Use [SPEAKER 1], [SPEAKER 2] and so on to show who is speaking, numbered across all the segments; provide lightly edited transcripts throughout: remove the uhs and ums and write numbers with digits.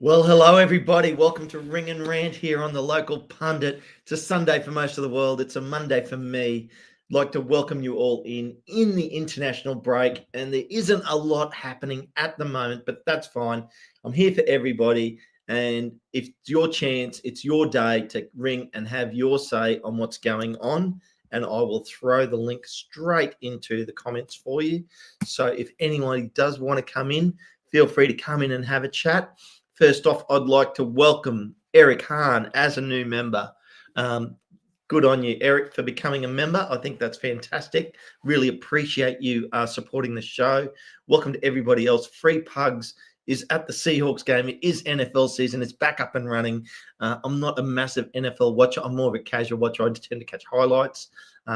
[SPEAKER 1] Well, hello, everybody. Welcome to Ring and Rant here on the local pundit. It's a Sunday for most of the world. It's a Monday for me. I'd like to welcome you all in the international break. And there isn't a lot happening at the moment, but that's fine. I'm here for everybody. And if it's your chance, it's your day to ring and have your say on what's going on. And I will throw the link straight into the comments for you. So if anyone does want to come in, feel free to come in and have a chat. First off, I'd like to welcome Eric Hahn as a new member. Good on you, Eric, for becoming a member. I think that's fantastic. Really appreciate you supporting the show. Welcome to everybody else. Free Pugs is at the Seahawks game. It is NFL season. It's back up and running. I'm not a massive NFL watcher. I'm more of a casual watcher. I just tend to catch highlights.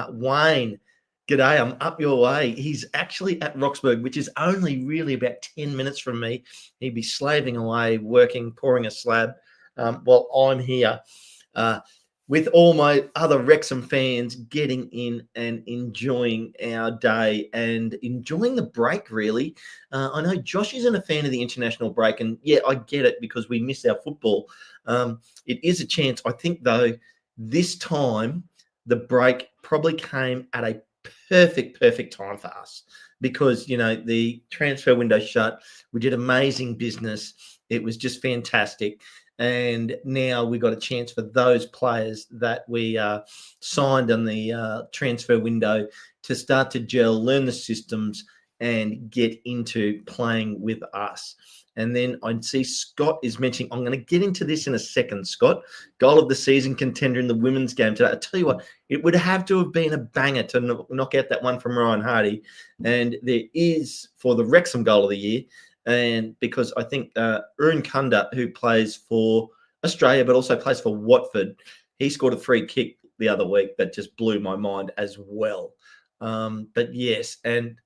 [SPEAKER 1] Wayne, g'day, I'm up your way. He's actually at Roxburgh, which is only really about 10 minutes from me. He'd be slaving away, working, pouring a slab, while I'm here with all my other Wrexham fans getting in and enjoying our day and enjoying the break, really. I know Josh isn't a fan of the international break, and yeah, I get it because we miss our football. It is a chance. I think, though, this time the break probably came at a perfect time for us because, you know, the transfer window shut. We did amazing business. It was just fantastic. And now we got a chance for those players that we signed on the transfer window to start to gel, learn the systems, and get into playing with us. And then I see Scott is mentioning, I'm going to get into this in a second, Scott. Goal of the season contender in the women's game today. I tell you what, it would have to have been a banger to knock out that one from Ryan Hardy. And there is for the Wrexham goal of the year. And because I think Urn Kunda, who plays for Australia but also plays for Watford, he scored a free kick the other week that just blew my mind as well. But yes, and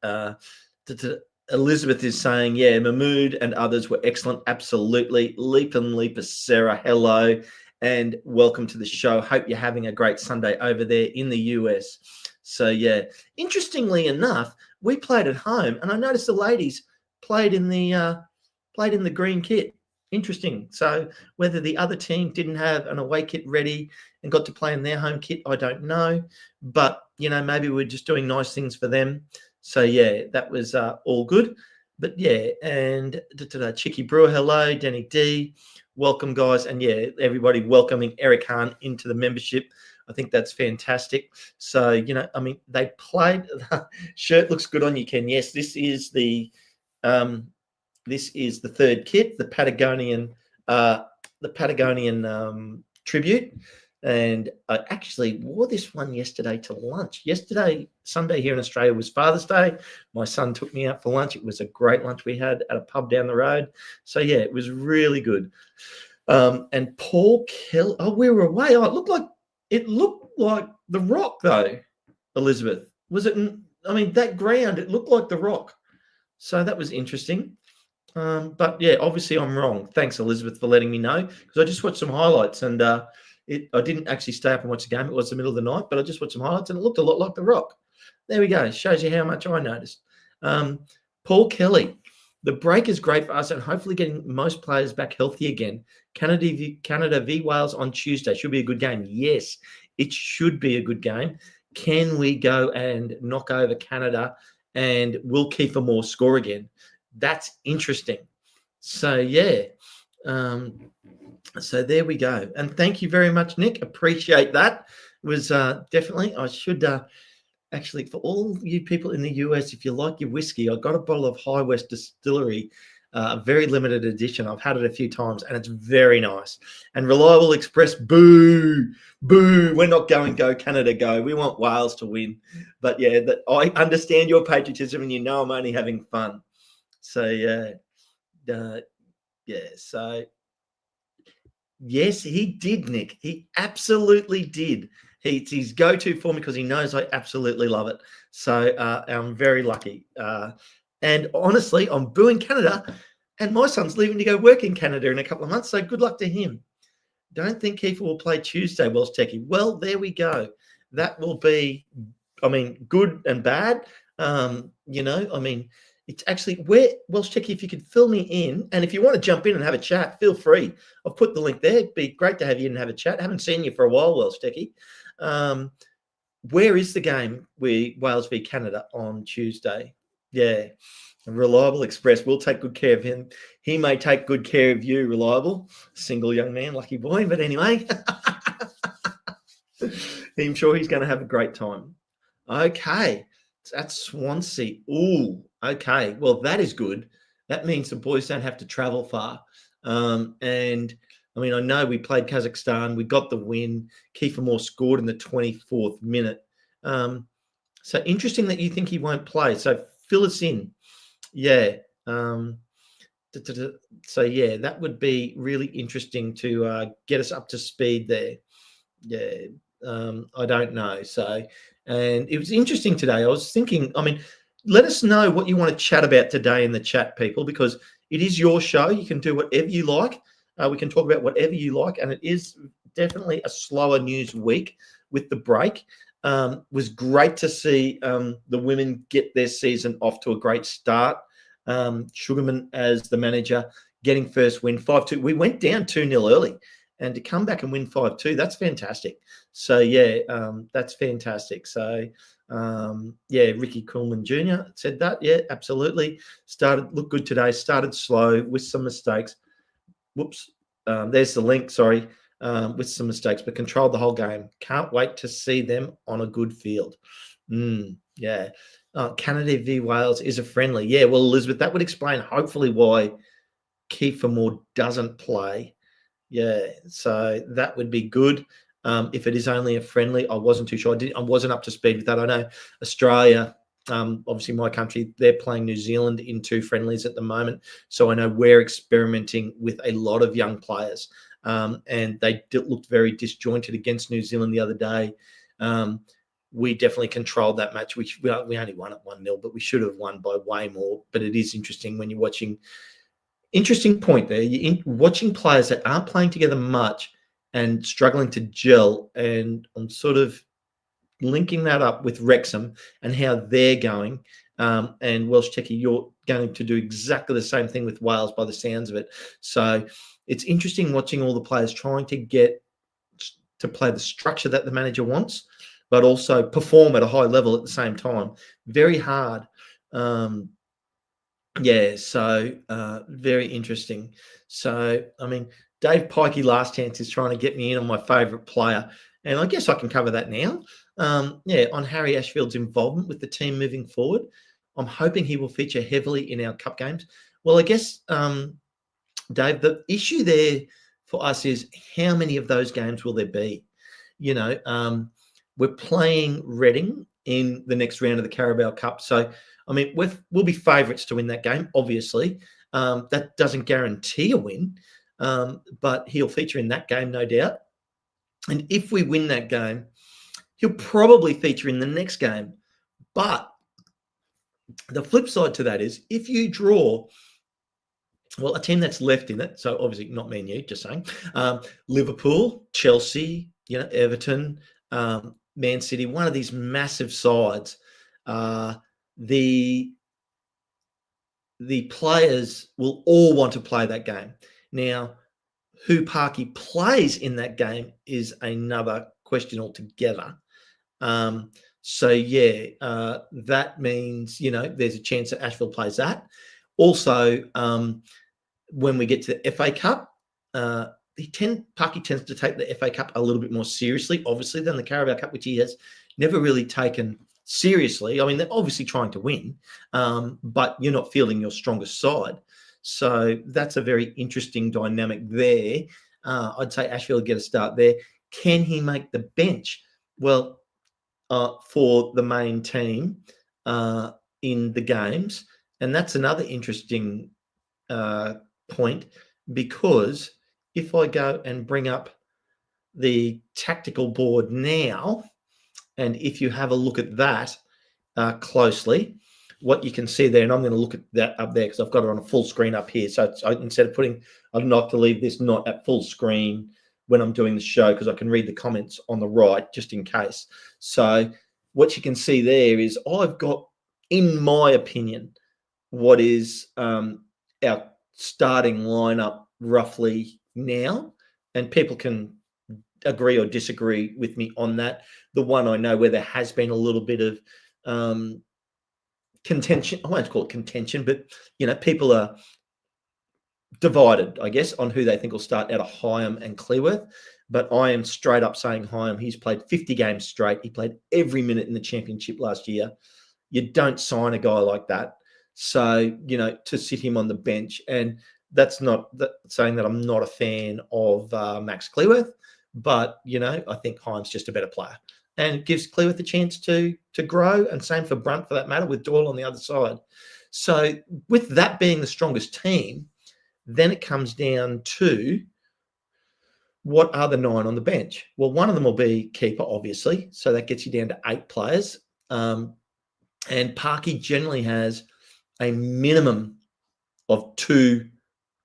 [SPEAKER 1] Elizabeth is saying, yeah, Mahmood and others were excellent. Absolutely. Leap and Leaper Sarah, hello, and welcome to the show. Hope you're having a great Sunday over there in the US. So, yeah, interestingly enough, we played at home, and I noticed the ladies played in the green kit. Interesting. So whether the other team didn't have an away kit ready and got to play in their home kit, I don't know. But, you know, maybe we're just doing nice things for them. So, yeah, that was all good. But, yeah, and Chicky Brewer, hello. Danny D, welcome, guys. And, yeah, everybody welcoming Eric Hahn into the membership. I think that's fantastic. So, you know, I mean, they played. Shirt looks good on you, Ken. Yes, this is the third kit, the Patagonian tribute. And I actually wore this one yesterday to lunch. Yesterday, Sunday here in Australia, was Father's Day. My son took me out for lunch. It was a great lunch we had at a pub down the road. So, yeah, it was really good. And Paul Kelly, we were away. Oh, it looked like the Rock, though, Elizabeth. Was it? I mean, that ground, it looked like the Rock. So that was interesting. But, yeah, obviously I'm wrong. Thanks, Elizabeth, for letting me know, because I just watched some highlights and I didn't actually stay up and watch the game. It was the middle of the night, but I just watched some highlights and it looked a lot like The Rock. There we go. Shows you how much I noticed. Paul Kelly, the break is great for us and hopefully getting most players back healthy again. Canada v Wales on Tuesday. Should be a good game. Yes, it should be a good game. Can we go and knock over Canada and will Kiefer Moore score again? That's interesting. So, yeah. So there we go. And thank you very much, Nick. Appreciate that. It was definitely, I should actually, for all you people in the US, if you like your whiskey, I got a bottle of High West Distillery, a very limited edition. I've had it a few times and it's very nice. And Reliable Express, boo, we're not going go Canada go. We want Wales to win. But yeah, I understand your patriotism and you know I'm only having fun. So yeah, so yes, he did, Nick. He absolutely did. It's his go-to for me because he knows I absolutely love it. So I'm very lucky. And honestly, I'm booing Canada, and my son's leaving to go work in Canada in a couple of months. So good luck to him. Don't think Kiefer will play Tuesday, Welsh Techie. Well, there we go. That will be, I mean, good and bad. You know, I mean, It's actually where Welsh Checky, if you could fill me in, and if you want to jump in and have a chat, feel free. I've put the link there. It'd be great to have you in and have a chat. I haven't seen you for a while, Welsh Checky. Where is the game Wales v Canada on Tuesday? Yeah, Reliable Express. We'll take good care of him. He may take good care of you, Reliable. Single young man, lucky boy. But anyway, I'm sure he's going to have a great time. Okay, that's Swansea. Ooh, okay. Well, that is good. That means the boys don't have to travel far. And I mean, I know we played Kazakhstan. We got the win. Kiefer Moore scored in the 24th minute. So interesting that you think he won't play. So fill us in. Yeah. So, yeah, that would be really interesting to get us up to speed there. Yeah. I don't know. So, and it was interesting today. I was thinking, I mean, let us know what you want to chat about today in the chat, people, because it is your show. You can do whatever you like. We can talk about whatever you like. And it is definitely a slower news week with the break. Was great to see the women get their season off to a great start. Sugarman as the manager, getting first win 5-2. We went down 2-0 early, and to come back and win 5-2, that's fantastic. So, yeah, that's fantastic. So, yeah, Ricky Coolman Jr. said that. Yeah, absolutely. Looked good today. Started slow with some mistakes. Whoops. There's the link. Sorry. With some mistakes, but controlled the whole game. Can't wait to see them on a good field. Yeah. Canada v Wales is a friendly. Yeah, well, Elizabeth, that would explain hopefully why Kiefer Moore doesn't play. Yeah, so that would be good. If it is only a friendly, I wasn't too sure. I wasn't up to speed with that. I know Australia, obviously my country, they're playing New Zealand in 2 friendlies at the moment. So I know we're experimenting with a lot of young players. And they looked very disjointed against New Zealand the other day. We definitely controlled that match. We only won at 1-0, but we should have won by way more. But it is interesting when you're watching. Interesting point there. You're watching players that aren't playing together much and struggling to gel. And I'm sort of linking that up with Wrexham and how they're going. And Welsh Checky, you're going to do exactly the same thing with Wales by the sounds of it. So it's interesting watching all the players trying to get to play the structure that the manager wants, but also perform at a high level at the same time. Very hard. Yeah, so very interesting. So, I mean, Dave Pikey last chance is trying to get me in on my favourite player, and I guess I can cover that now. Yeah, on Harry Ashfield's involvement with the team moving forward, I'm hoping he will feature heavily in our cup games. Well, I guess, Dave, the issue there for us is how many of those games will there be? You know, we're playing Reading in the next round of the Carabao Cup, so I mean, we'll be favourites to win that game, obviously. That doesn't guarantee a win, but he'll feature in that game, no doubt. And if we win that game, he'll probably feature in the next game. But the flip side to that is if you draw, well, a team that's left in it, so obviously not me and you, just saying, Liverpool, Chelsea, Everton, Man City, one of these massive sides, the players will all want to play that game. Now, who Parky plays in that game is another question altogether. So, yeah, that means, there's a chance that Asheville plays that. Also, when we get to the FA Cup, Parky tends to take the FA Cup a little bit more seriously, obviously, than the Carabao Cup, which he has never really taken seriously. I mean, they're obviously trying to win, but you're not fielding your strongest side. So that's a very interesting dynamic there. I'd say Ashfield will get a start there. Can he make the bench? Well, for the main team in the games. And that's another interesting point, because if I go and bring up the tactical board now, and if you have a look at that closely, what you can see there, and I'm going to look at that up there because I've got it on a full screen up here. So instead of I'd like to leave this not at full screen when I'm doing the show because I can read the comments on the right just in case. So what you can see there is I've got, in my opinion, what is our starting lineup roughly now, and people can agree or disagree with me on that. The one I know where there has been a little bit of contention, I won't call it contention, but people are divided, I guess, on who they think will start out of Hyam and Clearworth. But I am straight up saying Hyam. He's played 50 games straight. He played every minute in the championship last year. You don't sign a guy like that. So, to sit him on the bench, and that's not saying that I'm not a fan of Max Clearworth, but, I think Hyam's just a better player and it gives Clearworth a chance to grow, and same for Brunt for that matter, with Doyle on the other side. So with that being the strongest team, then it comes down to what are the 9 on the bench? Well, one of them will be keeper, obviously. So that gets you down to 8 players. And Parky generally has a minimum of 2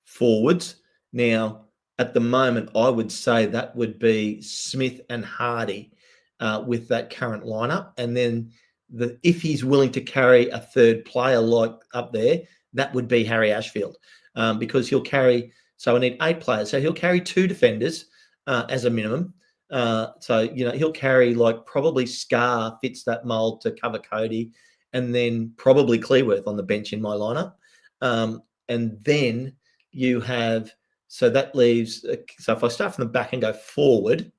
[SPEAKER 1] forwards. Now, at the moment, I would say that would be Smith and Hardy with that current lineup. And then if he's willing to carry a third player like up there, that would be Harry Ashfield, because he'll carry. So I need 8 players. So he'll carry 2 defenders as a minimum. So he'll carry probably Scar fits that mold to cover Cody, and then probably Clearworth on the bench in my lineup. And then you have, so that leaves, so if I start from the back and go forward,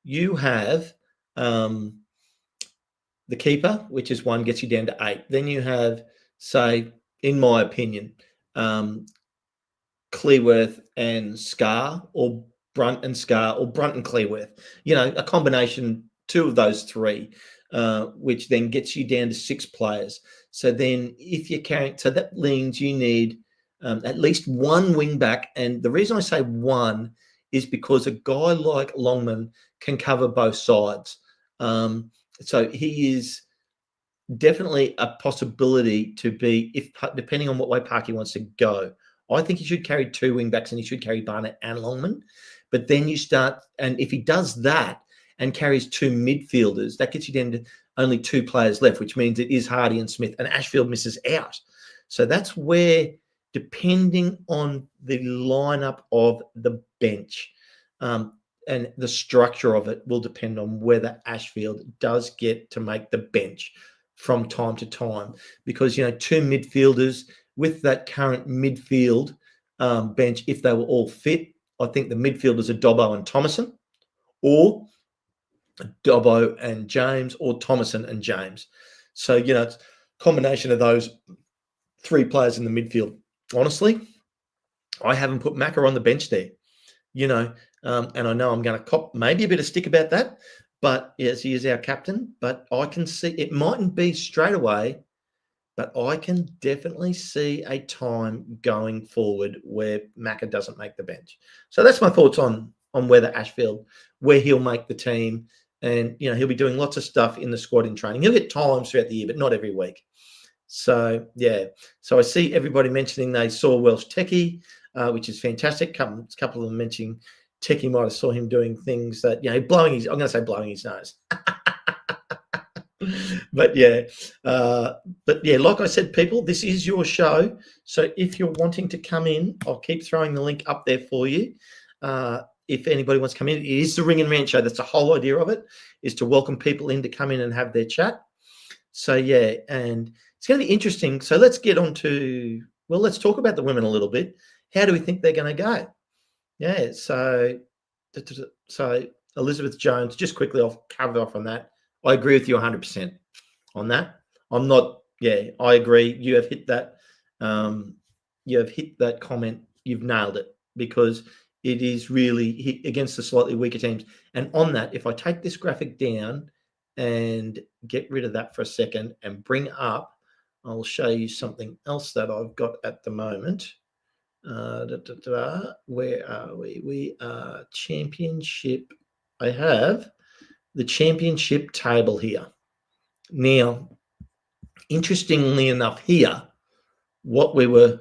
[SPEAKER 1] you have the keeper, which is 1, gets you down to 8. Then you have, say, in my opinion, Clearworth and Scar, or Brunt and Scar, or Brunt and Clearworth. A combination, 2 of those 3, which then gets you down to 6 players. So then if you're carrying, so that means you need at least 1 wing back. And the reason I say 1 is because a guy like Longman can cover both sides. So he is definitely a possibility to be, depending on what way Parky wants to go. I think he should carry 2 wing backs, and he should carry Barnett and Longman. But then you start, and if he does that and carries 2 midfielders, that gets you down to only 2 players left, which means it is Hardy and Smith, and Ashfield misses out. So that's where, depending on the lineup of the bench and the structure of it, will depend on whether Ashfield does get to make the bench from time to time. Because, 2 midfielders with that current midfield bench, if they were all fit, I think the midfielders are Dobbo and Thomason, or Dobbo and James, or Thomason and James. So, it's a combination of those 3 players in the midfield. Honestly, I haven't put Macca on the bench there, and I know I'm going to cop maybe a bit of stick about that, but yes, he is our captain. But I can see, it mightn't be straight away, but I can definitely see a time going forward where Macca doesn't make the bench. So that's my thoughts on whether Ashfield, where he'll make the team. And, he'll be doing lots of stuff in the squad in training. He'll get times throughout the year, but not every week. So, yeah. So I see everybody mentioning they saw Welsh Techie, which is fantastic. A couple of them mentioning Techie might have saw him doing things that, blowing his nose. But yeah, like I said, people, this is your show. So if you're wanting to come in, I'll keep throwing the link up there for you. If anybody wants to come in, it is the Ring and Rant show. That's the whole idea of it, is to welcome people in to come in and have their chat. So yeah, and it's going to be interesting. So let's get on to, let's talk about the women a little bit. How do we think they're going to go? Yeah, so Elizabeth Jones, just quickly, I'll cover off on that. I agree with you 100% on that. I agree. You have hit that. You have hit that comment. You've nailed it, because it is really hit against the slightly weaker teams. And on that, if I take this graphic down and get rid of that for a second and bring up, I'll show you something else that I've got at the moment. Where are we? We are championship. I have the championship table here. Now, interestingly enough, here, what we were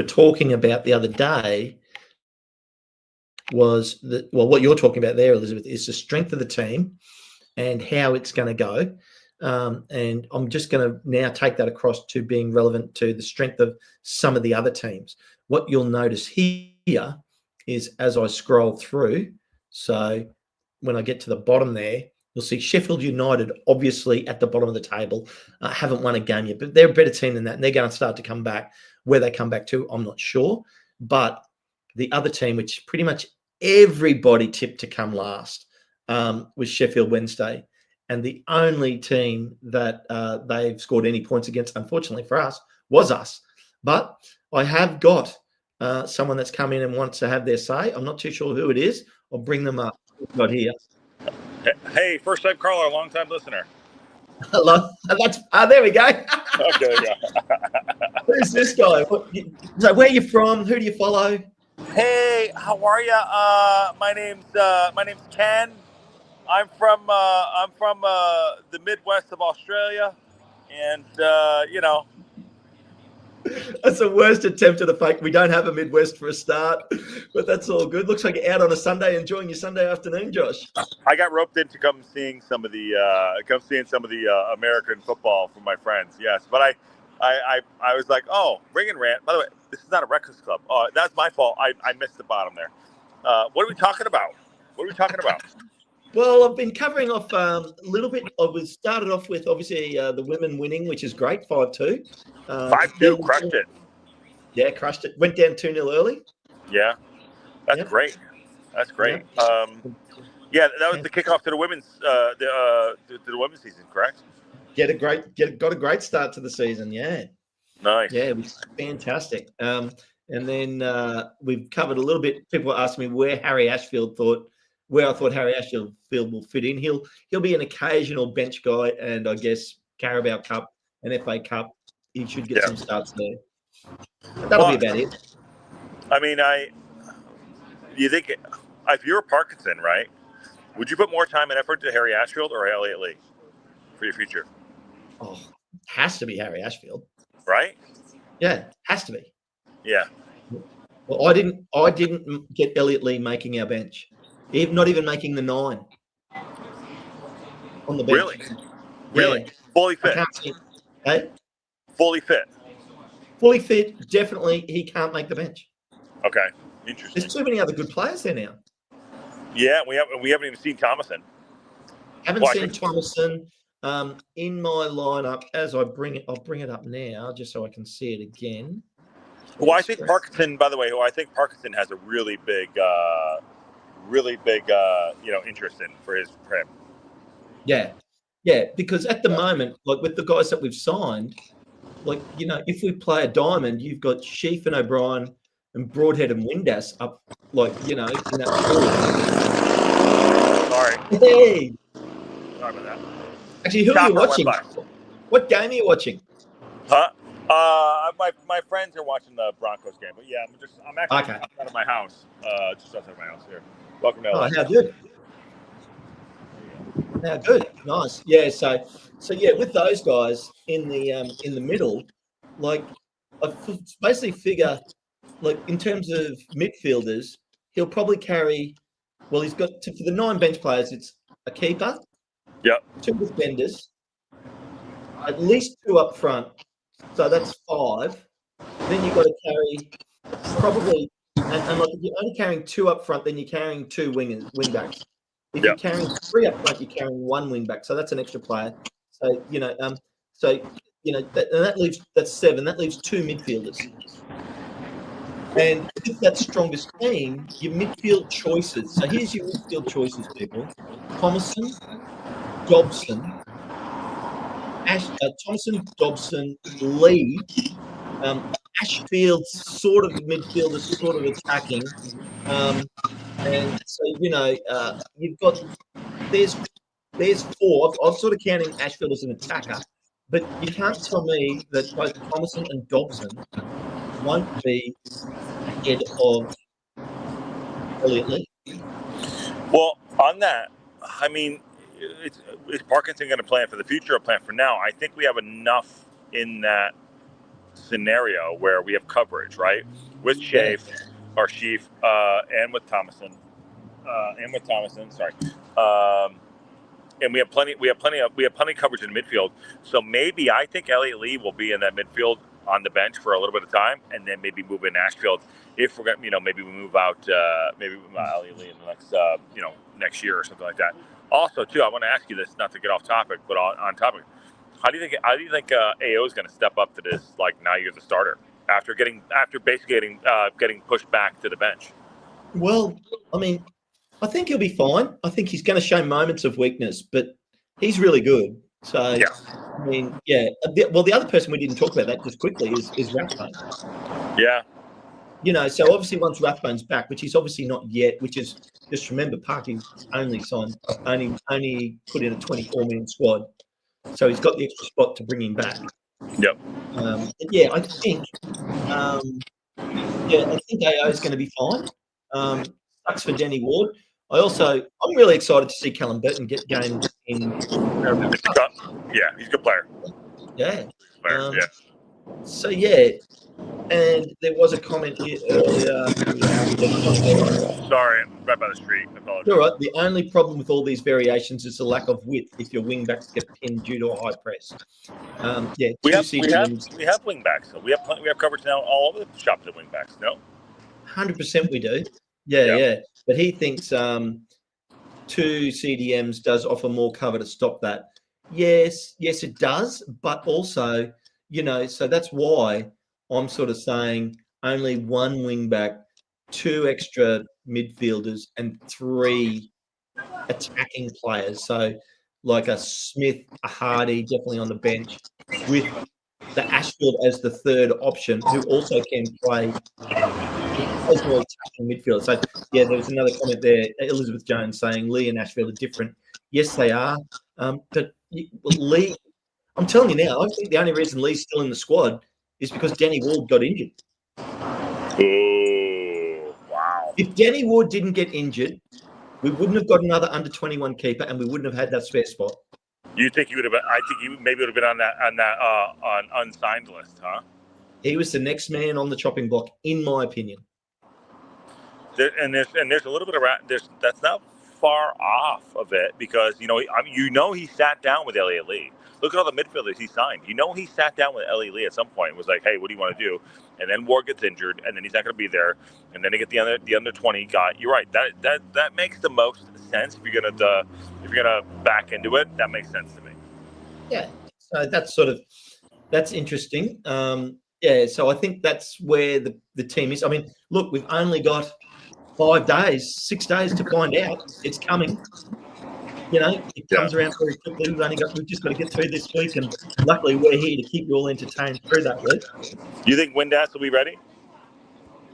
[SPEAKER 1] talking about the other day was what you're talking about there, Elizabeth, is the strength of the team and how it's going to go. And I'm just going to now take that across to being relevant to the strength of some of the other teams. What you'll notice here is as I scroll through, so when I get to the bottom there, you'll see Sheffield United, obviously at the bottom of the table, haven't won a game yet, but they're a better team than that, and they're going to start to come back. Where they come back to, I'm not sure. But the other team, which pretty much everybody tipped to come last, was Sheffield Wednesday. And the only team that they've scored any points against, unfortunately for us, was us. But I have got someone that's come in and wants to have their say. I'm not too sure who it is. I'll bring them up. We've got here.
[SPEAKER 2] Hey, first-time caller, long-time listener.
[SPEAKER 1] Hello. There we go.
[SPEAKER 2] Okay, there you go.
[SPEAKER 1] Who's this guy? So where are you from? Who do you follow?
[SPEAKER 2] Hey, how are you? My name's Ken. I'm from the Midwest of Australia, and
[SPEAKER 1] That's the worst attempt at a fake. We don't have a Midwest for a start, but that's all good. Looks like you're out on a Sunday enjoying your Sunday afternoon, Josh.
[SPEAKER 2] I got roped in to come seeing some of the American football from my friends. Yes, but I was like, oh, RingNRant. By the way, this is not a Breakfast Club. That's my fault. I missed the bottom there. What are we talking about?
[SPEAKER 1] Well, I've been covering off a little bit. I started off with obviously the women winning, which is great, 5-2.
[SPEAKER 2] 5-2, crushed it.
[SPEAKER 1] Yeah, crushed it. Went down 2-0 early.
[SPEAKER 2] Yeah, that's great. That's great. Yeah, that was the kickoff to the women's the women's season, correct?
[SPEAKER 1] Got a great start to the season. Yeah.
[SPEAKER 2] Nice.
[SPEAKER 1] Yeah, it was fantastic. And then we've covered a little bit. People asked me where I thought Harry Ashfield will fit in. He'll be an occasional bench guy, and I guess Carabao Cup and FA Cup, he should get some starts there. But that'll be about it.
[SPEAKER 2] I mean, you think if you're Parkinson, right? Would you put more time and effort to Harry Ashfield or Elliot Lee for your future?
[SPEAKER 1] Oh, has to be Harry Ashfield,
[SPEAKER 2] right?
[SPEAKER 1] Yeah, has to be.
[SPEAKER 2] Yeah.
[SPEAKER 1] Well, I didn't get Elliot Lee making our bench. Not even making the 9 on the bench.
[SPEAKER 2] Really? Fully fit?
[SPEAKER 1] Hey?
[SPEAKER 2] Fully fit?
[SPEAKER 1] Fully fit, definitely. He can't make the bench.
[SPEAKER 2] Okay, interesting.
[SPEAKER 1] There's too many other good players there now.
[SPEAKER 2] Yeah, we haven't even seen Thomason.
[SPEAKER 1] Haven't seen Thomason in my lineup. As I'll bring it up now just so I can see it again.
[SPEAKER 2] I think Parkinson, by the way, Parkinson has a really big interest in for him.
[SPEAKER 1] Yeah, because at the moment, like with the guys that we've signed, if we play a diamond, you've got Sheaf and O'Brien and Broadhead and Windass up, in that
[SPEAKER 2] Sorry.
[SPEAKER 1] Hey.
[SPEAKER 2] Sorry about that.
[SPEAKER 1] Actually, who are you watching? What game are you watching?
[SPEAKER 2] Huh? My friends are watching the Broncos game, but yeah, I'm actually out of my house, just outside my house here. Welcome to LA.
[SPEAKER 1] Oh, how good! How good! Nice. Yeah. So yeah, with those guys in the middle, I basically figure, in terms of midfielders, he'll probably carry. Well, he's got for the 9 bench players, it's a keeper.
[SPEAKER 2] Yep. 2
[SPEAKER 1] defenders, at least 2 up front. So that's 5. Then you've got to carry probably, and if you're only carrying 2 up front, then you're carrying 2 wing backs. If you're carrying 3 up front, you're carrying 1 wing back. So that's an extra player. So that leaves that's 7. That leaves 2 midfielders. And with that strongest team, your midfield choices. So here's your midfield choices, people: Thomason, Dobson, Lee, Ashfield's sort of midfielder, sort of attacking, and so you've got there's 4. I'm sort of counting Ashfield as an attacker, but you can't tell me that both Thomason and Dobson won't be ahead of Elliot Lee.
[SPEAKER 2] Well, on that, I mean, is Parkinson going to plan for the future or plan for now? I think we have enough in that scenario where we have coverage, right? With Sheaf, and with Thomason, sorry. and we have plenty of coverage in midfield. So maybe I think Elliot Lee will be in that midfield on the bench for a little bit of time, and then maybe move in Ashfield if we're gonna, maybe we move out Elliot Lee in the next next year or something like that. Also, too, I want to ask you this, not to get off topic, but on topic. How do you think AO is going to step up to this? Like, now you're the starter after basically getting pushed back to the bench.
[SPEAKER 1] Well, I mean, I think he'll be fine. I think he's going to show moments of weakness, but he's really good. So,
[SPEAKER 2] yeah.
[SPEAKER 1] I mean, yeah. Well, the other person we didn't talk about that just quickly is Rathbone.
[SPEAKER 2] Yeah.
[SPEAKER 1] So obviously once Rathbone's back, which he's obviously not yet, which is, just remember, Parky's only put in a 24-man squad. So he's got the extra spot to bring him back.
[SPEAKER 2] Yep.
[SPEAKER 1] I think AO is going to be fine. Sucks for Denny Ward. I'm really excited to see Callum Burton get games in.
[SPEAKER 2] Yeah, he's a good player.
[SPEAKER 1] Yeah.
[SPEAKER 2] Yeah.
[SPEAKER 1] So and there was a comment here earlier.
[SPEAKER 2] Sorry, right by the street. I apologize.
[SPEAKER 1] All right. The only problem with all these variations is the lack of width if your wing backs get pinned due to a high press.
[SPEAKER 2] We have wing backs. So we have coverage now all over the shop at wing backs. No.
[SPEAKER 1] 100% we do. Yeah. But he thinks 2 CDMs does offer more cover to stop that. Yes, it does. But also, so that's why I'm sort of saying only 1 wing back, 2 extra midfielders, and 3 attacking players. So like a Smith, a Hardy, definitely on the bench, with the Ashfield as the third option, who also can play as well attacking midfield. So there was another comment there, Elizabeth Jones saying Lee and Ashfield are different. Yes, they are. But Lee, I'm telling you now, I think the only reason Lee's still in the squad is because Danny Ward got injured.
[SPEAKER 2] Oh, wow.
[SPEAKER 1] If Danny Ward didn't get injured, we wouldn't have got another under-21 keeper, and we wouldn't have had that spare spot.
[SPEAKER 2] You think he would have been? I think he maybe would have been on that unsigned list, huh?
[SPEAKER 1] He was the next man on the chopping block, in my opinion.
[SPEAKER 2] There's a little bit around. That's not far off of it because he sat down with Elliot Lee. Look at all the midfielders he signed. He sat down with Elliot Lee at some point and was like, "Hey, what do you want to do?" And then Ward gets injured, and then he's not going to be there. And then they get the under 20 guy. You're right. That makes the most sense if you're gonna back into it. That makes sense to me.
[SPEAKER 1] Yeah. So that's interesting. So I think that's where the team is. I mean, look, we've only got 6 days to find out. It's coming. It comes around very quickly. We've just got to get through this week, and luckily we're here to keep you all entertained through that week.
[SPEAKER 2] Do you think Windass will be ready?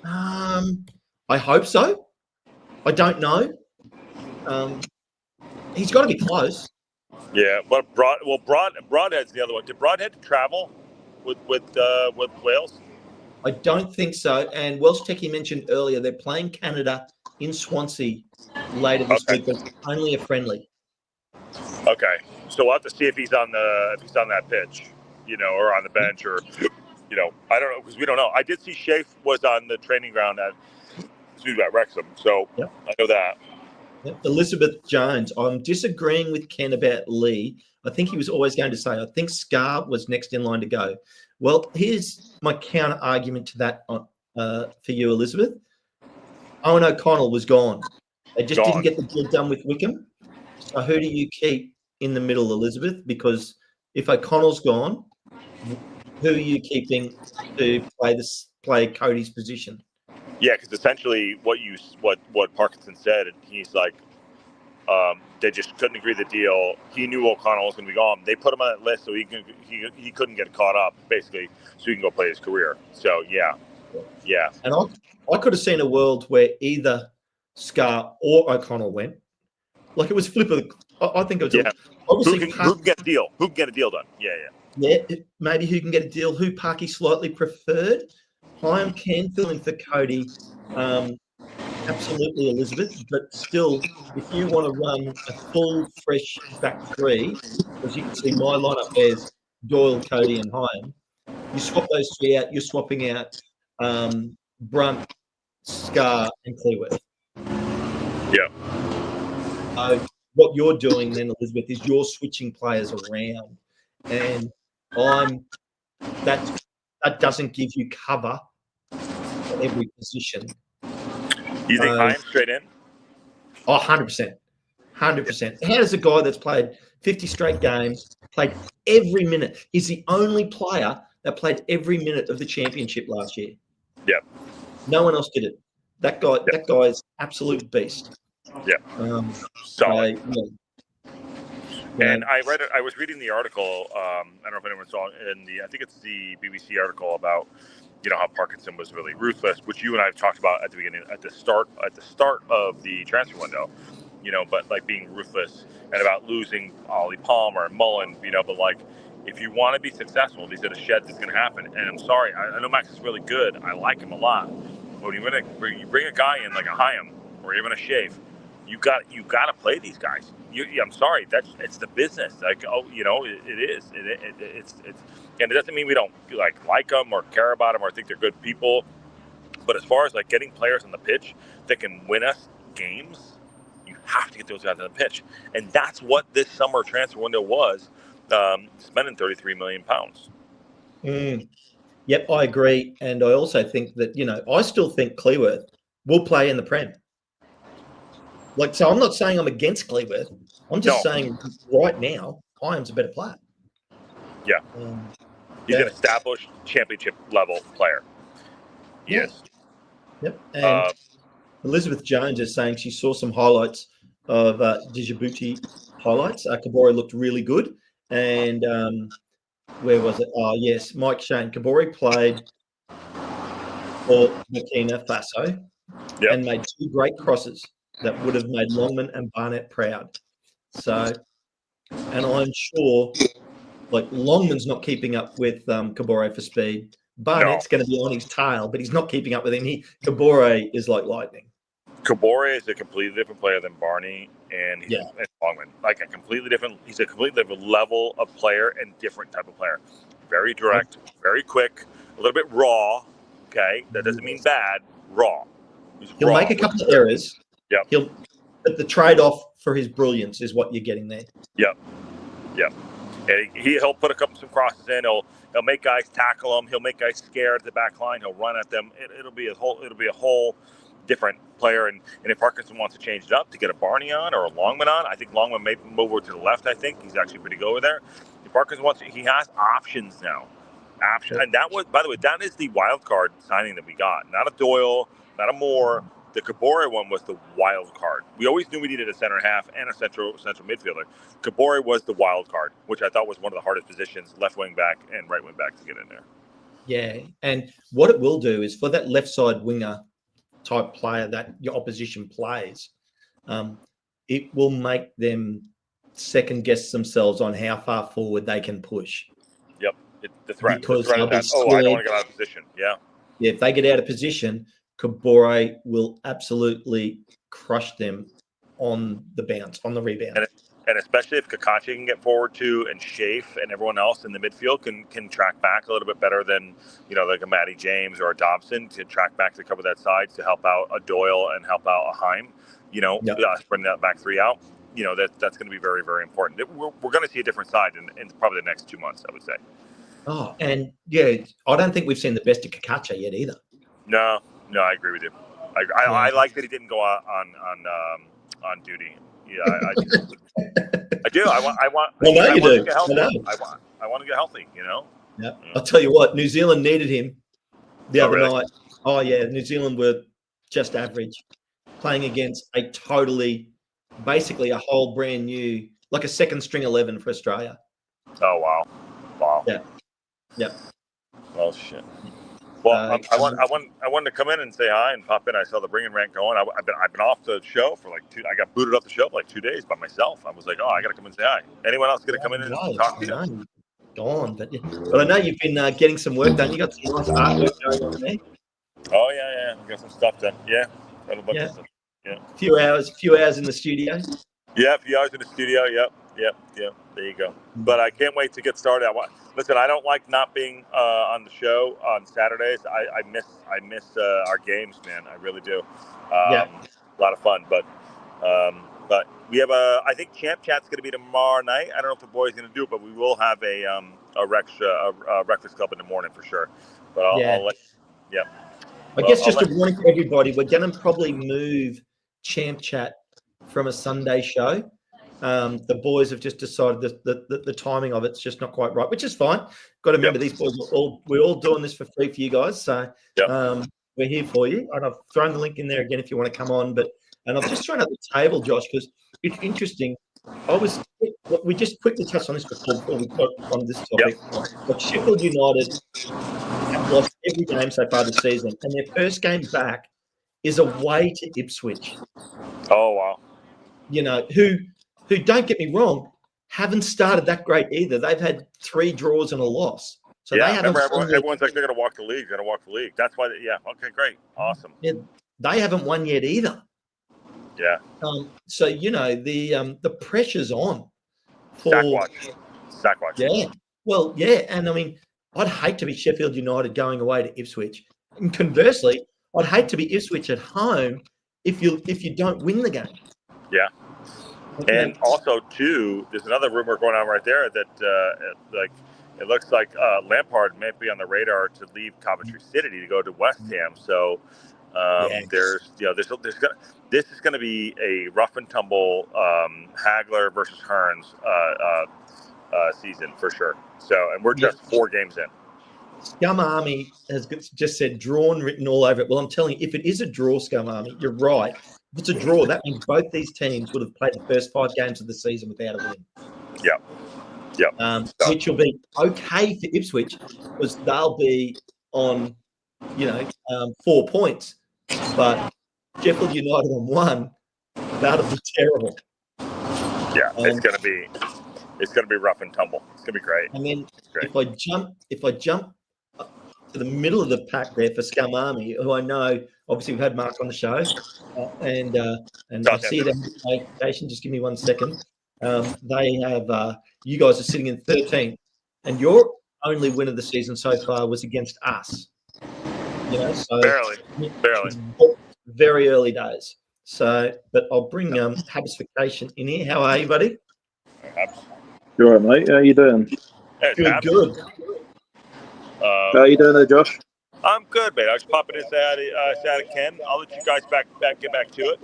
[SPEAKER 1] I hope so. I don't know. He's got to be close.
[SPEAKER 2] Yeah, but Broadhead's the other one. Did Broadhead travel with Wales?
[SPEAKER 1] I don't think so. And Welsh Techie mentioned earlier they're playing Canada in Swansea later this week, but it's only a friendly.
[SPEAKER 2] Okay, so we'll have to see if he's on that pitch, or on the bench, or I don't know because we don't know. I did see Shafe was on the training ground at Wrexham, so yep. I know that.
[SPEAKER 1] Yep. Elizabeth Jones, I'm disagreeing with Ken about Lee. I think he was always going to say, I think Scar was next in line to go. Well, here's my counter argument to that for you, Elizabeth. Owen O'Connell was gone. They just didn't get the deal done with Wickham. So who do you keep in the middle, Elizabeth? Because if O'Connell's gone, who are you keeping to play Cody's position?
[SPEAKER 2] Yeah, because essentially what Parkinson said, and he's like, they just couldn't agree the deal. He knew O'Connell was going to be gone. They put him on that list so he couldn't get caught up, basically, so he can go play his career. So yeah.
[SPEAKER 1] And I could have seen a world where either Scar or O'Connell went. Like it was flip of the. I think it was.
[SPEAKER 2] Obviously, who can get a deal? Who can get a deal done?
[SPEAKER 1] Yeah. Maybe who can get a deal? Who Parky slightly preferred. Hyam can fill in for Cody. Absolutely, Elizabeth. But still, if you want to run a full, fresh back three, as you can see, my lineup there's Doyle, Cody, and Hyam. You swap those 3 out. You're swapping out Brunt, Scar, and Clearworth.
[SPEAKER 2] Yeah.
[SPEAKER 1] So what you're doing then, Elizabeth, is you're switching players around, and that doesn't give you cover for every position.
[SPEAKER 2] You think I'm straight in?
[SPEAKER 1] Oh, 100%. 100%. How does a guy that's played 50 straight games, played every minute, he's the only player that played every minute of the championship last year?
[SPEAKER 2] Yeah.
[SPEAKER 1] No one else did it. That guy's absolute beast.
[SPEAKER 2] Yeah. Solid. And I read it. I was reading the article. I don't know if anyone saw I think it's the BBC article about, how Parkinson was really ruthless, which you and I have talked about at the beginning, at the start of the transfer window, but like being ruthless and about losing Ollie Palmer and Mullen, but like, if you want to be successful, these are the sheds that's going to happen. And I'm sorry, I know Max is really good. I like him a lot. But when you bring a guy in like a Hyam or even a Shave, you got to play these guys. I'm sorry, it's the business. Like, it is. It's and it doesn't mean we don't like them or care about them or think they're good people. But as far as like getting players on the pitch that can win us games, you have to get those guys on the pitch, and that's what this summer transfer window was. Spending £33 million.
[SPEAKER 1] Yep, I agree, and I also think that I still think Cleworth will play in the Prem. So I'm not saying I'm against Cleworth. I'm just saying right now, Hyam's a better player.
[SPEAKER 2] Yeah. He's an established championship level player. Yes.
[SPEAKER 1] Yep. And Elizabeth Jones is saying she saw some highlights of Djibouti highlights. Kabore looked really good. And where was it? Oh, yes. Mike Shane. Kabore played for Burkina Faso and made 2 great crosses that would have made Longman and Barnett proud. So, and I'm sure Longman's not keeping up with Kabore for speed. Barnett's going to be on his tail, but he's not keeping up with him. Kabore is like lightning.
[SPEAKER 2] Kabore is a completely different player than Barney and Longman. He's a completely different level of player and different type of player. Very direct, very quick, a little bit raw. Okay, that doesn't mean bad. Raw.
[SPEAKER 1] He'll make a couple of errors.
[SPEAKER 2] Yeah.
[SPEAKER 1] But the trade-off for his brilliance is what you're getting there.
[SPEAKER 2] Yeah. And he'll put some crosses in. He'll make guys tackle him. He'll make guys scared at the back line. He'll run at them. It'll be a whole different player. And if Parkinson wants to change it up to get a Barney on or a Longman on, I think Longman may move over to the left. I think he's actually pretty good over there. If Parkinson he has options now. And that was, by the way, that is the wild card signing that we got. Not a Doyle, not a Moore. The Kabore one was the wild card. We always knew we needed a center half and a central midfielder. Kabore was the wild card, which I thought was one of the hardest positions, left wing back and right wing back, to get in there.
[SPEAKER 1] Yeah, and what it will do is for that left side winger type player that your opposition plays, it will make them second guess themselves on how far forward they can push.
[SPEAKER 2] Yep, the threat.
[SPEAKER 1] Because
[SPEAKER 2] I don't want to get out of position. Yeah.
[SPEAKER 1] Yeah, if they get out of position, Kabore will absolutely crush them on the bounce, on the rebound.
[SPEAKER 2] And especially if Kakachi can get forward too, and Shafe and everyone else in the midfield can track back a little bit better than, like a Matty James or a Dobson, to track back to cover that side, to help out a Doyle and help out a Heim, spreading that back 3 out. That's going to be very, very important. We're going to see a different side in probably the next 2 months, I would say. Oh,
[SPEAKER 1] and I don't think we've seen the best of Kakachi yet either.
[SPEAKER 2] No, I agree with you. I like that he didn't go on duty. Yeah, I do. I want.
[SPEAKER 1] Well, no, you do.
[SPEAKER 2] I want to get healthy.
[SPEAKER 1] Yeah. I'll tell you what. New Zealand needed him the other night. Oh yeah, New Zealand were just average, playing against basically a whole brand new, like a second string 11 for Australia.
[SPEAKER 2] Oh wow.
[SPEAKER 1] Yeah.
[SPEAKER 2] Well, shit. Well, I wanted to come in and say hi and pop in. I saw the RingNRant going. I've been off the show for I got booted off the show for 2 days by myself. I was like, I got to come in and say hi. Anyone else going to come in and talk to you?
[SPEAKER 1] Gone, but I know you've been getting some work done. You got some nice artwork going on there.
[SPEAKER 2] Oh yeah, got some stuff done. Yeah, got a bunch of stuff. Yeah,
[SPEAKER 1] a few hours in the studio.
[SPEAKER 2] Yeah, a few hours in the studio. Yep. There you go. But I can't wait to get started. Listen, I don't like not being on the show on Saturdays. I miss our games, man. I really do. A lot of fun. But But we have I think Champ Chat's going to be tomorrow night. I don't know if the boys going to do it, but we will have a breakfast club in the morning for sure. But I'll let. Yeah.
[SPEAKER 1] I guess just a warning for everybody, we're going to probably move Champ Chat from a Sunday show. The boys have just decided that the timing of it's just not quite right, which is fine. Got to remember these boys we're all doing this for free for you guys, so we're here for you. And I've thrown the link in there again if you want to come on. And I've just thrown up the table, Josh, because it's interesting. We just quickly touched on this before we got on this topic. But Sheffield United have lost every game so far this season, and their first game back is away to Ipswich.
[SPEAKER 2] Oh wow!
[SPEAKER 1] You know who don't get me wrong, haven't started that great either. They've had 3 draws and a loss. So they haven't.
[SPEAKER 2] Everyone's like they're going to walk the league. They're going to walk the league. That's why. Okay, great, awesome.
[SPEAKER 1] Yeah, they haven't won yet either.
[SPEAKER 2] Yeah.
[SPEAKER 1] So the pressure's on.
[SPEAKER 2] Sackwatch.
[SPEAKER 1] Yeah. Well, yeah, and I mean, I'd hate to be Sheffield United going away to Ipswich. And conversely, I'd hate to be Ipswich at home if you don't win the game.
[SPEAKER 2] Yeah. Okay. And also, too, there's another rumor going on right there that it looks like Lampard may be on the radar to leave Coventry City to go to West Ham. So this is going to be a rough and tumble Hagler versus Hearns season for sure. So, and we're just 4 games in.
[SPEAKER 1] Scum Army has just said drawn written all over it. Well, I'm telling you, if it is a draw, Scum Army, you're right. If it's a draw, that means both these teams would have played the first 5 games of the season without a win.
[SPEAKER 2] Yeah.
[SPEAKER 1] Which will be okay for Ipswich because they'll be on, 4 points. But Sheffield United on 1, that'll be terrible.
[SPEAKER 2] Yeah, it's gonna be rough and tumble. It's gonna be great.
[SPEAKER 1] And then if I jump to the middle of the pack there for Scum Army, who I know, obviously we've had Mark on the show, and I see them notification. Just give me 1 second. They have you guys are sitting in 13th, and your only win of the season so far was against us. So
[SPEAKER 2] barely.
[SPEAKER 1] Very early days. So, but I'll bring Habsfication in here. How are you, buddy?
[SPEAKER 3] You all right, mate? How you doing?
[SPEAKER 1] Good.
[SPEAKER 3] How you doing there, Josh?
[SPEAKER 2] I'm good, mate. I was popping in say hi to Ken. I'll let you guys get back to it.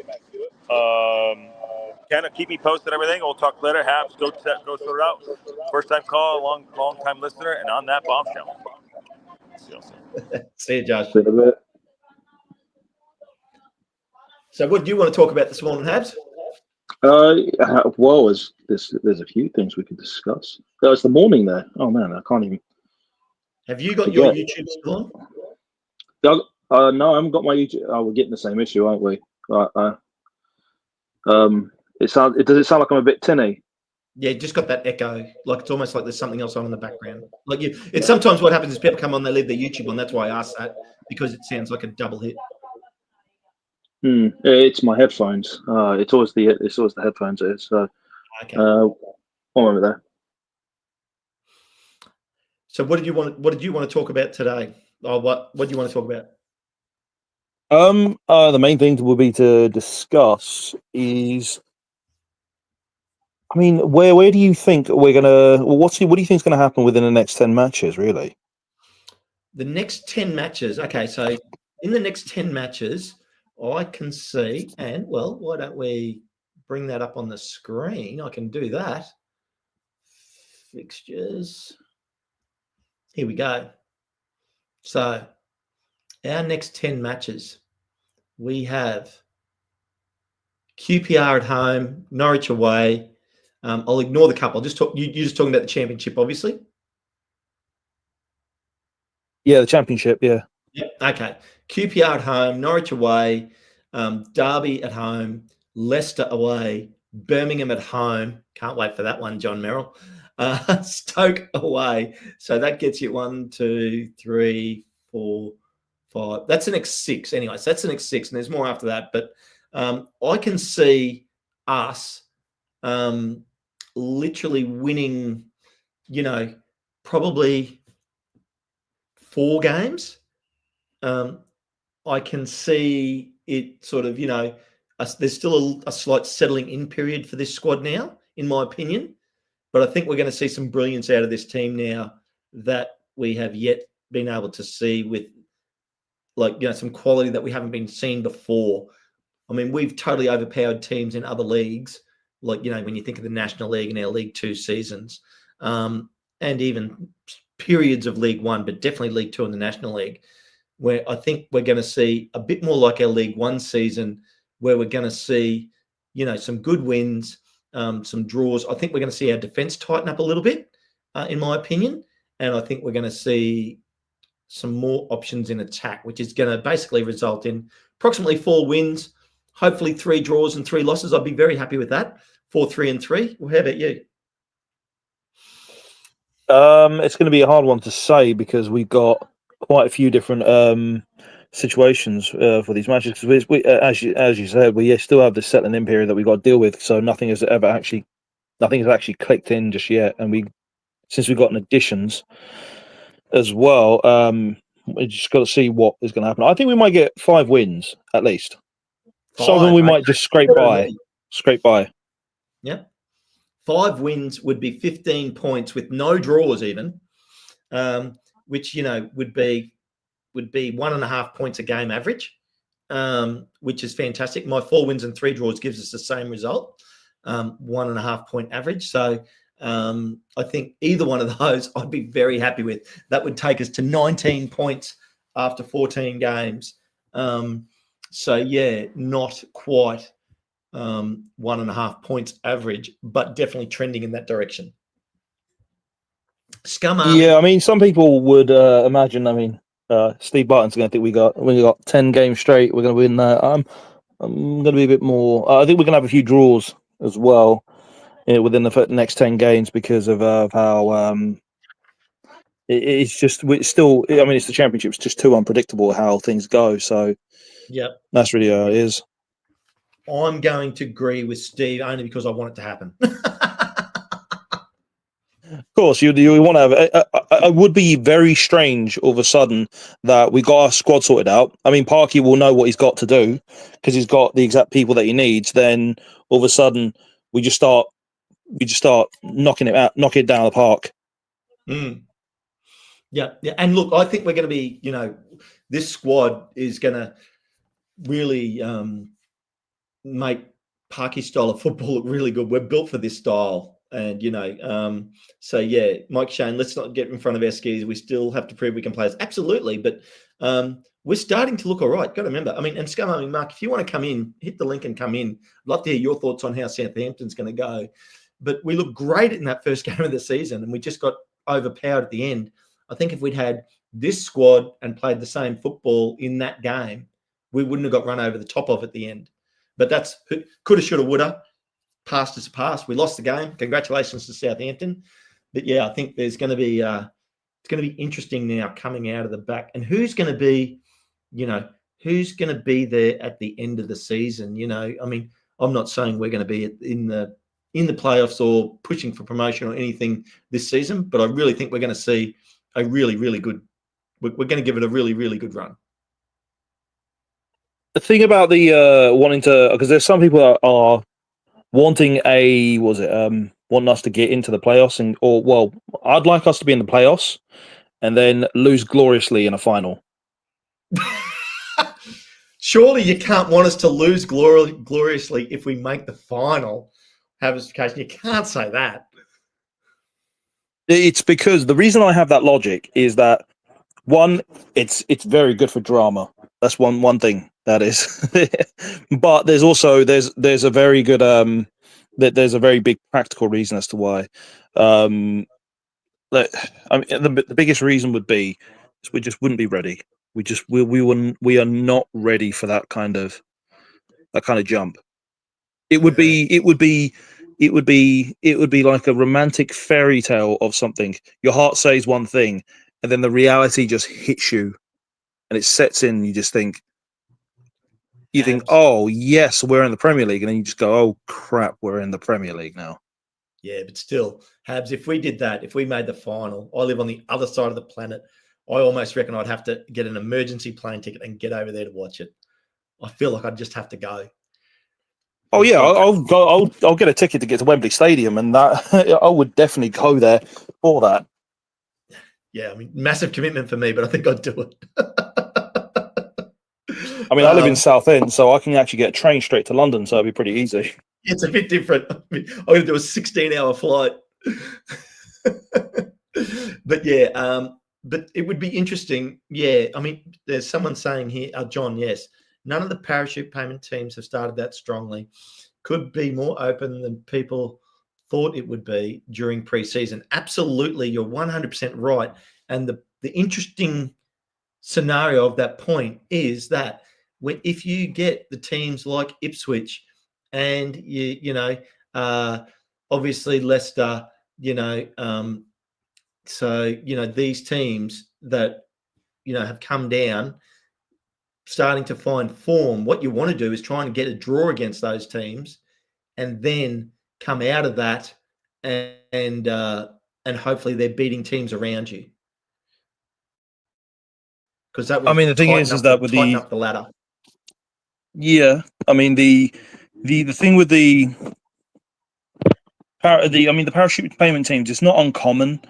[SPEAKER 2] Ken, keep me posted on everything. We'll talk later. Habs, go sort it out. First time call, long time listener, and on that bombshell.
[SPEAKER 1] See you, Josh.
[SPEAKER 3] See you in a bit.
[SPEAKER 1] So, what do you want to talk about this morning, Habs?
[SPEAKER 3] Well, there's a few things we could discuss. It's the morning there. Oh man, I can't even.
[SPEAKER 1] Have you got your YouTube still
[SPEAKER 3] on? No, I haven't got my YouTube. Oh, we're getting the same issue, aren't we? Does it sound like I'm a bit tinny?
[SPEAKER 1] Yeah, just got that echo. Like it's almost like there's something else on in the background. It's sometimes what happens is people come on, they leave their YouTube on. That's why I asked that because it sounds like a double hit.
[SPEAKER 3] It's my headphones. It's always the headphones. It is. So,
[SPEAKER 1] okay.
[SPEAKER 3] 1 moment there.
[SPEAKER 1] So, what did you want to talk about today? Or what do you want to talk about?
[SPEAKER 3] The main thing will be to discuss is, I mean, where do you think we're gonna? What do you think is going to happen within the next 10 matches? Really,
[SPEAKER 1] the next 10 matches. Okay, so in the next 10 matches, I can see, and well, why don't we bring that up on the screen? I can do that. Fixtures. Here we go. So, our next 10 matches, we have QPR at home, Norwich away. I'll ignore the cup. I'll just talk. You're just talking about the championship, obviously.
[SPEAKER 3] Yeah, the championship. Yeah.
[SPEAKER 1] Yep. Okay. QPR at home, Norwich away, Derby at home, Leicester away, Birmingham at home. Can't wait for that one, John Merrill. Stoke away. So that gets you 1, 2, 3, 4, 5. That's the next 6 anyway. So that's the next 6, and there's more after that. But I can see us literally winning, probably 4 games. I can see it sort of, there's still a slight settling in period for this squad now, in my opinion. But I think we're going to see some brilliance out of this team now that we have yet been able to see with, like, some quality that we haven't been seen before. I mean, we've totally overpowered teams in other leagues, like, when you think of the National League and our League Two seasons, and even periods of League One, but definitely League Two and the National League, where I think we're going to see a bit more like our League One season, where we're going to see, some good wins, some draws. I think we're going to see our defence tighten up a little bit, in my opinion, and I think we're going to see some more options in attack, which is going to basically result in approximately 4 wins, hopefully 3 draws and 3 losses. I'd be very happy with that. 4, 3, and 3. Well, how about you?
[SPEAKER 3] It's going to be a hard one to say because we've got quite a few different situations for these matches. Because as you said, we still have this settling in period that we've got to deal with. So nothing has actually clicked in just yet. And since we've gotten additions as well, we just got to see what is going to happen. I think we might get 5 wins at least. Some of them we might just scrape by.
[SPEAKER 1] Yep. 5 wins would be 15 points with no draws even, which, would be 1.5 points a game average, which is fantastic. My 4 wins and 3 draws gives us the same result, 1.5 point average. So I think either one of those I'd be very happy with. That would take us to 19 points after 14 games. So, yeah, not quite 1.5 points average, but definitely trending in that direction. Scum Army.
[SPEAKER 3] Yeah, I mean, some people would imagine. I mean, Steve Barton's going to think we got 10 games straight. We're going to win that. I'm going to be a bit more. I think we're going to have a few draws as well within the next 10 games because of how it's just. It's still. I mean, it's the championship. It's just too unpredictable how things go. So,
[SPEAKER 1] yeah,
[SPEAKER 3] that's really how it is.
[SPEAKER 1] I'm going to agree with Steve only because I want it to happen.
[SPEAKER 3] Of course, you want to have. It would be very strange all of a sudden that we got our squad sorted out. I mean, Parky will know what he's got to do because he's got the exact people that he needs. Then all of a sudden, we just start knocking it down the park.
[SPEAKER 1] Yeah, and look, I think we're going to be. This squad is going to really make Parky's style of football look really good. We're built for this style. And, so, yeah, Mike Shane, let's not get in front of our skis. We still have to prove we can play this. Absolutely. But we're starting to look all right. Got to remember. I mean, and Scum Army, Mark, if you want to come in, hit the link and come in. I'd love to hear your thoughts on how Southampton's going to go. But we looked great in that first game of the season, and we just got overpowered at the end. I think if we'd had this squad and played the same football in that game, we wouldn't have got run over the top of at the end. But that's coulda, shoulda, woulda. Past is past. We lost the game. Congratulations to Southampton. But yeah, I think there's going to be it's going to be interesting now coming out of the back, and who's going to be there at the end of the season. I mean, I'm not saying we're going to be in the playoffs or pushing for promotion or anything this season, but I really think we're going to see a really, really good. We're going to give it a really, really good run.
[SPEAKER 3] The thing about the wanting to, because there's some people that are wanting wanting us to get into the playoffs I'd like us to be in the playoffs and then lose gloriously in a final.
[SPEAKER 1] Surely you can't want us to lose gloriously if we make the final. You can't say that.
[SPEAKER 3] It's because the reason I have that logic is that one, it's very good for drama. That's one thing that is. But there's also there's a very good there's a very big practical reason as to why. I mean, the biggest reason would be we just wouldn't be ready. We are not ready for that kind of jump. It would be like a romantic fairy tale of something. Your heart says one thing, and then the reality just hits you, and it sets in. And you just think, oh yes, we're in the Premier League, and then you just go, oh crap, we're in the Premier League now.
[SPEAKER 1] Yeah, but still, Habs, if we did that, if we made the final, I live on the other side of the planet. I almost reckon I'd have to get an emergency plane ticket and get over there to watch it. I feel like I'd just have to go.
[SPEAKER 3] Oh yeah, I'll go. I'll get a ticket to get to Wembley Stadium, and that I would definitely go there for that.
[SPEAKER 1] Yeah, I mean, massive commitment for me, but I think I'd do it.
[SPEAKER 3] I mean, I live in Southend, so I can actually get a train straight to London, so it'd be pretty easy.
[SPEAKER 1] It's a bit different. I mean, I'm going to do a 16-hour flight. But yeah, but it would be interesting. Yeah, I mean, there's someone saying here, John, yes, none of the parachute payment teams have started that strongly. Could be more open than people thought it would be during pre-season. Absolutely, you're 100% right. And the interesting scenario of that point is that if you get the teams like Ipswich and obviously Leicester, so these teams that have come down, starting to find form, what you want to do is try and get a draw against those teams, and then come out of that and hopefully they're beating teams around you. Because that will
[SPEAKER 3] the thing is that with
[SPEAKER 1] tighten up the ladder.
[SPEAKER 3] Yeah, I mean the thing with the parachute payment teams, it's not uncommon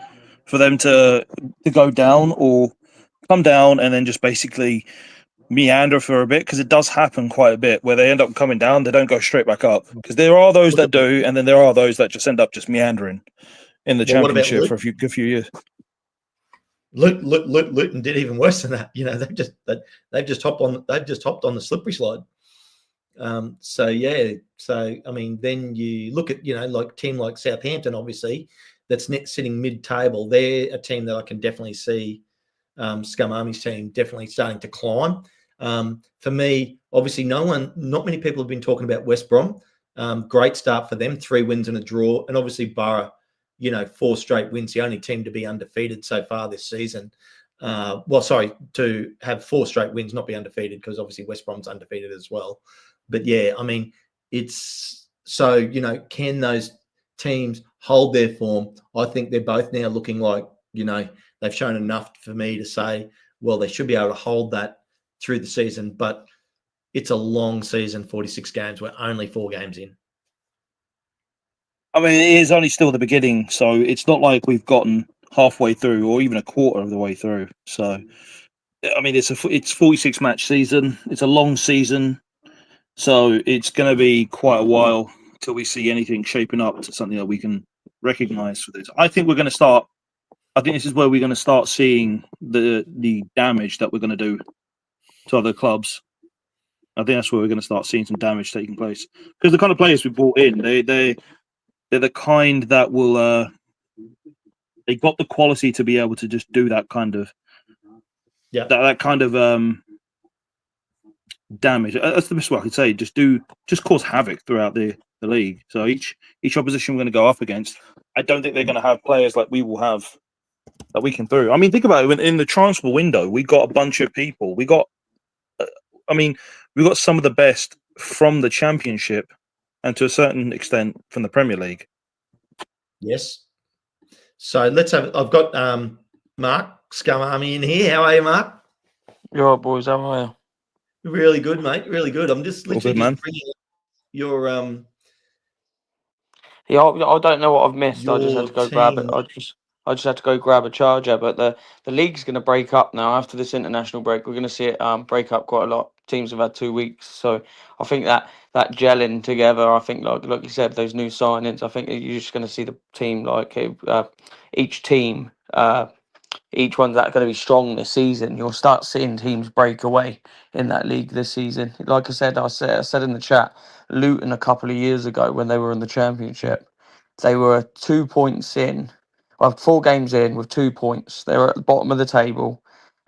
[SPEAKER 3] for them to go down or come down and then just basically meander for a bit, because it does happen quite a bit where they end up coming down, they don't go straight back up, because there are those that do, and then there are those that just end up just meandering in the championship for a few years.
[SPEAKER 1] Luton did even worse than that. They've just hopped on the slippery slide. So I mean, then you look at like a team like Southampton, obviously that's sitting mid-table. They're a team that I can definitely see Scum Army's team definitely starting to climb. For me, obviously, not many people have been talking about West Brom. Great start for them, 3 wins and a draw, and obviously Borough, 4 straight wins, the only team to be undefeated so far this season. To have 4 straight wins, not be undefeated, because obviously West Brom's undefeated as well. But yeah, I mean, it's so, can those teams hold their form? I think they're both now looking like, they've shown enough for me to say, well, they should be able to hold that through the season. But it's a long season, 46 games. We're only 4 games in.
[SPEAKER 3] I mean, it is only still the beginning, so it's not like we've gotten halfway through or even a quarter of the way through. So, I mean, it's 46 match season. It's a long season, so it's going to be quite a while till we see anything shaping up to something that we can recognise for this. I think this is where we're going to start seeing the damage that we're going to do to other clubs. I think that's where we're going to start seeing some damage taking place, because the kind of players we brought in, they're the kind that will they got the quality to be able to just do that kind of that kind of damage. That's the best way I could say. Just cause havoc throughout the league. So each opposition we're going to go up against, I don't think they're going to have players like we will have that we can through. I mean, think about it. In the transfer window, we got a bunch of people. We got some of the best from the Championship, and to a certain extent from the Premier League.
[SPEAKER 1] Yes. So I've got Mark Scum Army in here. How are you, Mark?
[SPEAKER 4] You're right, boys. How are you?
[SPEAKER 1] Really good, mate. Really good. I'm just literally
[SPEAKER 3] good,
[SPEAKER 1] bringing your
[SPEAKER 4] Yeah, I don't know what I've missed. I just had
[SPEAKER 1] your
[SPEAKER 4] to go grab it.
[SPEAKER 1] team.
[SPEAKER 4] I just had to go grab a charger. But the league's going to break up now after this international break. We're going to see it break up quite a lot. Teams have had 2 weeks, so I think that gelling together. I think like you said, those new signings. I think you're just going to see the team each team. Each one's that going to be strong this season. You'll start seeing teams break away in that league this season. Like I said in the chat, Luton a couple of years ago when they were in the Championship, they were 2 points in, 4 games in with 2 points. They were at the bottom of the table,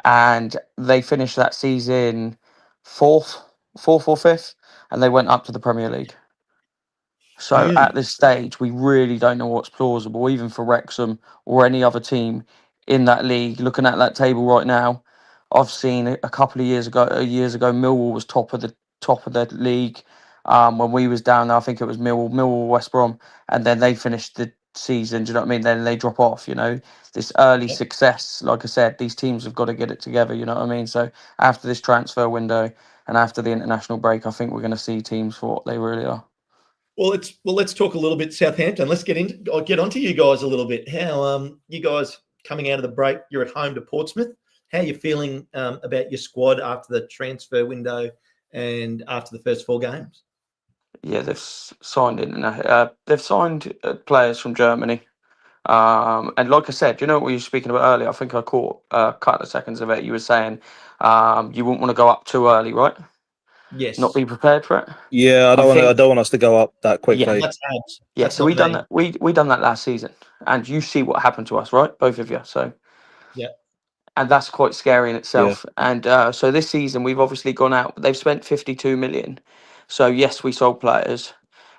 [SPEAKER 4] and they finished that season fourth or fifth, and they went up to the Premier League. So at this stage, we really don't know what's plausible, even for Wrexham or any other team in that league. Looking at that table right now, I've seen a couple of years ago, Millwall was top of the league. When we was down there, I think it was Millwall, West Brom, and then they finished the season. Do you know what I mean? Then they drop off. This early success. Like I said, these teams have got to get it together. You know what I mean? So after this transfer window and after the international break, I think we're going to see teams for what they really are.
[SPEAKER 1] let's talk a little bit Southampton. Let's get onto you guys a little bit. How you guys coming out of the break? You're at home to Portsmouth. How are you feeling about your squad after the transfer window and after the first 4 games?
[SPEAKER 4] Yeah, they've signed players from Germany. And like I said, you know what we were speaking about earlier? I think I caught a couple of seconds of it. You were saying you wouldn't want to go up too early, right?
[SPEAKER 1] Yes.
[SPEAKER 4] Not be prepared for it.
[SPEAKER 3] Yeah, I don't want us to go up that quickly.
[SPEAKER 1] That's abs.
[SPEAKER 4] Yeah,
[SPEAKER 1] That's
[SPEAKER 4] so
[SPEAKER 1] not
[SPEAKER 4] we done
[SPEAKER 1] me.
[SPEAKER 4] that. We done that last season, and you see what happened to us, right? Both of you. So
[SPEAKER 1] Yeah.
[SPEAKER 4] and that's quite scary in
[SPEAKER 3] Yeah.
[SPEAKER 4] itself. And so this season we've obviously gone out. They've spent 52 million. So yes, we sold players.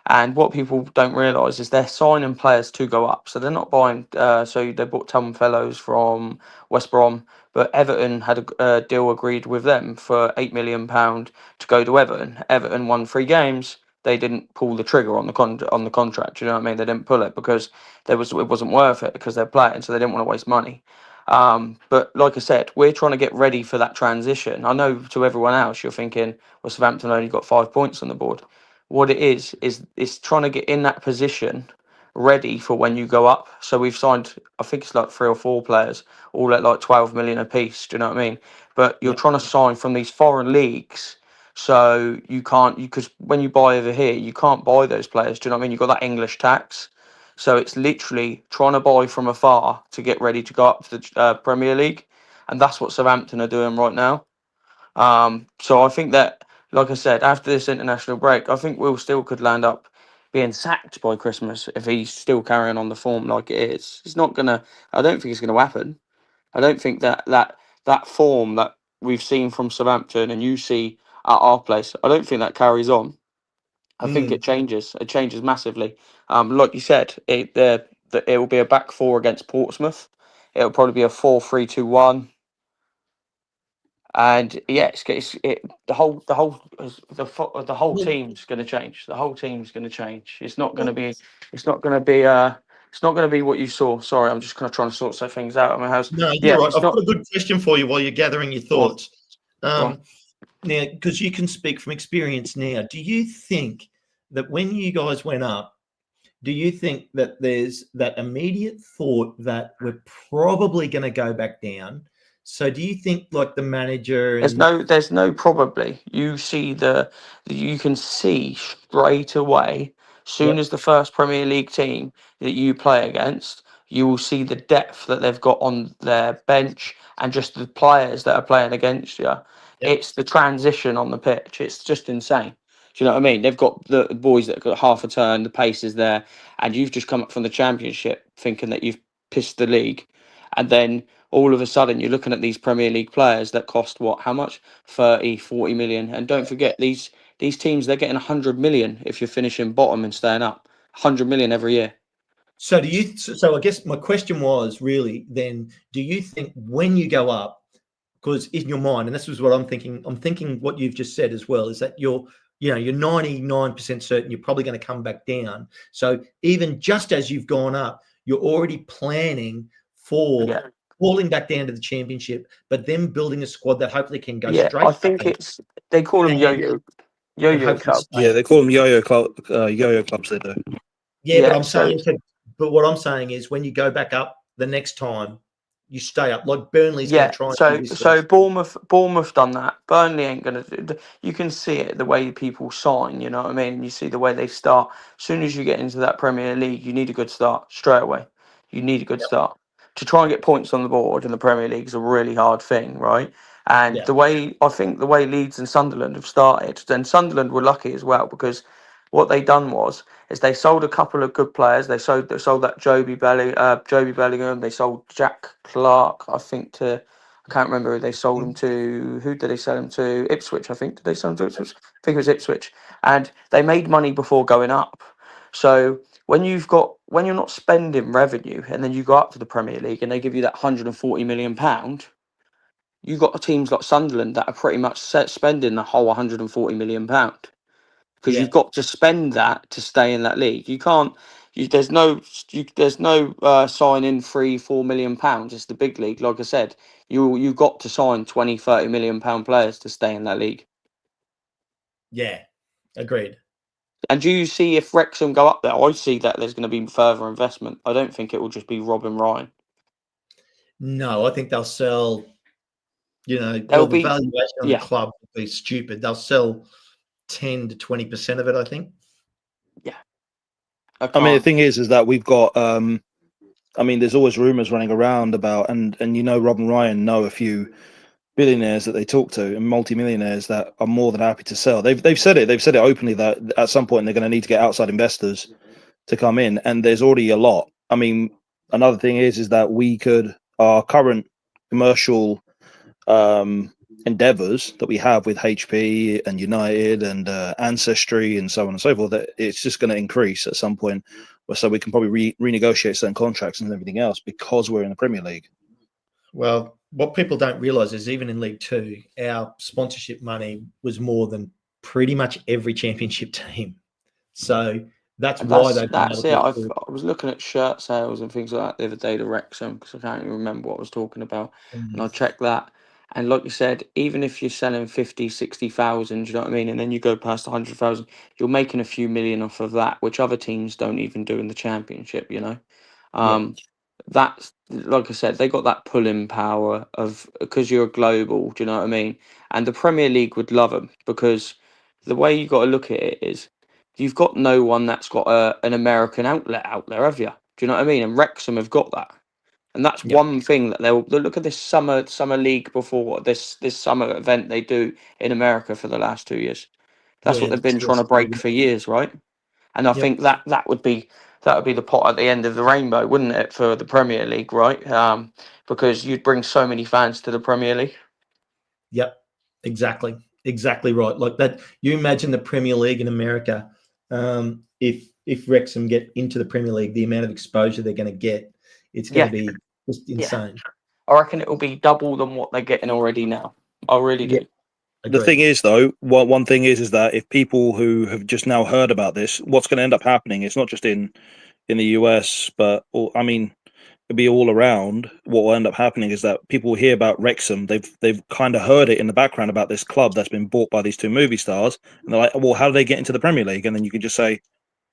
[SPEAKER 4] And what people don't realise is they're signing players to go up. So they're not buying. So they bought Tom Fellows from West Brom, but Everton had a deal agreed with them for £8 million to go to Everton. Everton won 3 games. They didn't pull the trigger on the contract. You know what I mean? They didn't pull it because it wasn't worth it because they're playing, so they didn't want to waste money. But like I said, we're trying to get ready for that transition. I know to everyone else, you're thinking, well, Southampton only got 5 points on the board. What it is trying to get in that position ready for when you go up. So we've signed, I think it's like 3 or 4 players, all at like 12 million a piece. Do you know what I mean? But you're
[SPEAKER 1] Yeah.
[SPEAKER 4] trying to sign from these foreign leagues. So you can't, because when you buy over here, you can't buy those players. Do you know what I mean? You've got that English tax. So it's literally trying to buy from afar to get ready to go up to the Premier League. And that's what Southampton are doing right now. So I think that, like I said, after this international break, I think Will still could land up being sacked by Christmas if he's still carrying on the form like it is. It's not gonna. I don't think it's gonna happen. I don't think that form that we've seen from Southampton and you see at our place, I don't think that carries on. I think it changes. It changes massively. Like you said, it will be a back 4 against Portsmouth. It'll probably be a 4-3-2-1. And yeah, the whole
[SPEAKER 1] Well,
[SPEAKER 4] team's going to change. The whole team's going to change. It's not going to be. It's not going to be. It's not going to be what you saw. Sorry, I'm just kind of trying to sort some things out at my house.
[SPEAKER 1] no,
[SPEAKER 4] Yeah,
[SPEAKER 1] you're right.
[SPEAKER 4] it's
[SPEAKER 1] I've
[SPEAKER 4] not.
[SPEAKER 1] got a good question for you while you're gathering your
[SPEAKER 4] Go on,
[SPEAKER 1] thoughts.
[SPEAKER 4] go on.
[SPEAKER 1] Now, because you can speak from experience now, do you think that when you guys went up, do you think that there's that immediate thought that we're probably going to go back down? So do you think like the manager and
[SPEAKER 4] There's no probably. You can see straight away. Soon
[SPEAKER 1] yep,
[SPEAKER 4] as the first Premier League team that you play against, you will see the depth that they've got on their bench and just the players that are playing against you.
[SPEAKER 1] yep,
[SPEAKER 4] It's the transition on the pitch. It's just insane. Do you know what I mean? They've got the boys that have got half a turn, the pace is there, and you've just come up from the Championship thinking that you've pissed the league, and then all of a sudden you're looking at these Premier League players that cost what, how much? 30, 40 million. And don't forget these teams, they're getting 100 million if you're finishing bottom and staying up. 100 million every year.
[SPEAKER 1] So do you? So I guess my question was really then: do you think when you go up, because in your mind, and this is what I'm thinking. I'm thinking what you've just said as well is that you're 99% certain you're probably going to come back down. So even just as you've gone up, you're already planning for
[SPEAKER 4] Yeah.
[SPEAKER 1] falling back down to the Championship, but then building a squad that hopefully can go
[SPEAKER 4] Yeah,
[SPEAKER 1] straight
[SPEAKER 4] I
[SPEAKER 1] up
[SPEAKER 4] think they call them
[SPEAKER 1] and, and
[SPEAKER 4] yo-yo
[SPEAKER 1] hopefully
[SPEAKER 4] clubs.
[SPEAKER 1] stay
[SPEAKER 3] Yeah,
[SPEAKER 1] up.
[SPEAKER 3] they call them yo-yo clubs. They do.
[SPEAKER 1] Yeah, but
[SPEAKER 4] Yeah,
[SPEAKER 1] I'm saying, but what I'm saying is when you go back up the next time, you stay up. Like Burnley's going
[SPEAKER 4] yeah.
[SPEAKER 1] to try and do
[SPEAKER 4] So
[SPEAKER 1] this
[SPEAKER 4] so
[SPEAKER 1] season.
[SPEAKER 4] Bournemouth done that. Burnley ain't gonna. You can see it the way people sign. You know what I mean. You see the way they start. As soon as you get into that Premier League, you need a good start straight away. You need a good start to try and get points on the board in the Premier League is a really hard thing, right? And
[SPEAKER 1] Yeah,
[SPEAKER 4] the way Leeds and Sunderland have started, then Sunderland were lucky as well because what they done was is they sold a couple of good players. They sold that Joby Bellingham. They sold Jack Clark, I think, to I can't remember who they sold him to. Who did they sell him to? Ipswich, I think. Did they sell him to Ipswich? I think it was Ipswich. And they made money before going up. So when you're not spending revenue and then you go up to the Premier League and they give you that £140 million, you got teams like Sunderland that are pretty much spending the whole £140 million because
[SPEAKER 1] yeah.
[SPEAKER 4] you've got to spend that to stay in that league. You can't. There's no sign in £3-4 million. It's the big league. Like I said, you got to sign 20-30 million pound players to stay in that league.
[SPEAKER 1] Yeah, agreed.
[SPEAKER 4] And do you see if Wrexham go up there? I see that there's going to be further investment. I don't think it will just be Rob and Ryan.
[SPEAKER 1] No, I think they'll sell.
[SPEAKER 4] There'll
[SPEAKER 1] The
[SPEAKER 4] be
[SPEAKER 1] valuation on the club would be stupid. They'll sell 10 to 20% of it, I think.
[SPEAKER 4] Yeah.
[SPEAKER 3] I mean, the thing is that we've got. I mean, there's always rumours running around about, and Rob and Ryan know a few billionaires that they talk to and multimillionaires that are more than happy to sell. They've said it. They've said it openly that at some point they're going to need to get outside investors to come in, and there's already a lot. I mean, another thing is that our current commercial endeavors that we have with HP and United and Ancestry and so on and so forth, that it's just going to increase at some point, so we can probably renegotiate certain contracts and everything else because we're in the Premier League.
[SPEAKER 1] Well, what people don't realise is even in League Two, our sponsorship money was more than pretty much every championship team. So that's why they've been able
[SPEAKER 4] it.
[SPEAKER 1] to
[SPEAKER 4] I was looking at shirt sales and things like that the other day to Wrexham because I can't even remember what I was talking about. And I checked that. And like you said, even if you're selling 50, 60,000, you know what I mean? And then you go past 100,000, you're making a few million off of that, which other teams don't even do in the championship, That's, like I said, they got that pulling power of, because you're global, do you know what I mean? And the Premier League would love them because the way you got to look at it is you've got no one that's got an American outlet out there, have you? Do you know what I mean? And Wrexham have got that. And that's one thing that they'll look at this summer league before this summer event they do in America for the last 2 years. That's what they've been trying to break for years, right? And I think that would be the pot at the end of the rainbow, wouldn't it, for the Premier League, right? Because you'd bring so many fans to the Premier League.
[SPEAKER 1] Yep, exactly right. Like that, you imagine the Premier League in America. If Wrexham get into the Premier League, the amount of exposure they're going to get, it's going to be just insane.
[SPEAKER 4] I reckon it will be double than what they're getting already now. I really do.
[SPEAKER 3] The thing is, though, one thing is that if people who have just now heard about this, what's going to end up happening? It's not just in the US, but I mean, it'll be all around. What will end up happening is that people will hear about Wrexham. They've kind of heard it in the background about this club that's been bought by these two movie stars, and they're like, "Well, how do they get into the Premier League?" And then you can just say,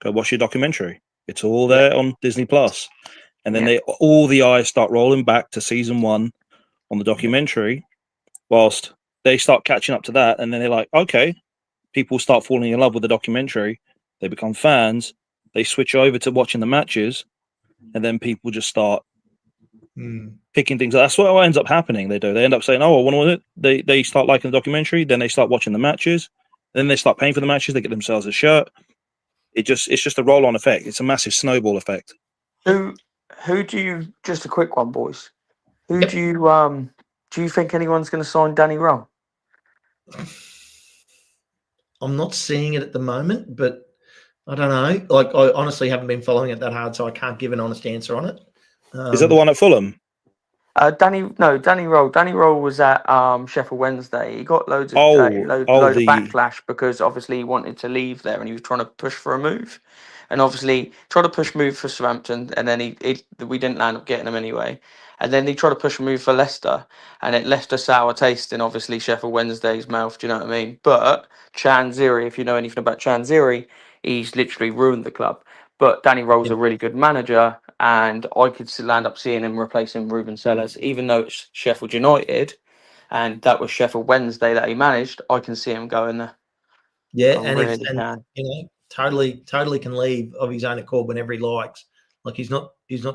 [SPEAKER 3] "Go watch your documentary. It's all there on Disney Plus." And then all the eyes start rolling back to season 1 on the documentary, whilst they start catching up to that, and then they're like, okay, people start falling in love with the documentary, they become fans, they switch over to watching the matches, and then people just start picking things up. That's what ends up happening. They end up saying, oh, I want it. They start liking the documentary, then they start watching the matches, then they start paying for the matches, they get themselves a shirt. It's just a roll-on effect. It's a massive snowball effect.
[SPEAKER 4] Who do you, just a quick one, boys, do you think anyone's going to sign Danny Rowe?
[SPEAKER 1] I'm not seeing it at the moment, but I don't know. Like, I honestly haven't been following it that hard, so I can't give an honest answer on it.
[SPEAKER 3] Is that the one at Fulham?
[SPEAKER 4] Danny Rowe. Danny Rowe was at Sheffield Wednesday. He got loads of backlash because obviously he wanted to leave there and he was trying to push for a move, and obviously tried to push move for Southampton, and then we didn't land up getting him anyway. And then he tried to push a move for Leicester, and it left a sour taste in obviously Sheffield Wednesday's mouth. Do you know what I mean? But Chanziri, if you know anything about Chanziri, he's literally ruined the club. But Danny Rowe's a really good manager, and I could still end up seeing him replacing Ruben Sellers, even though it's Sheffield United, and that was Sheffield Wednesday that he managed. I can see him going there.
[SPEAKER 1] Yeah, totally can leave of his own accord whenever he likes. Like he's not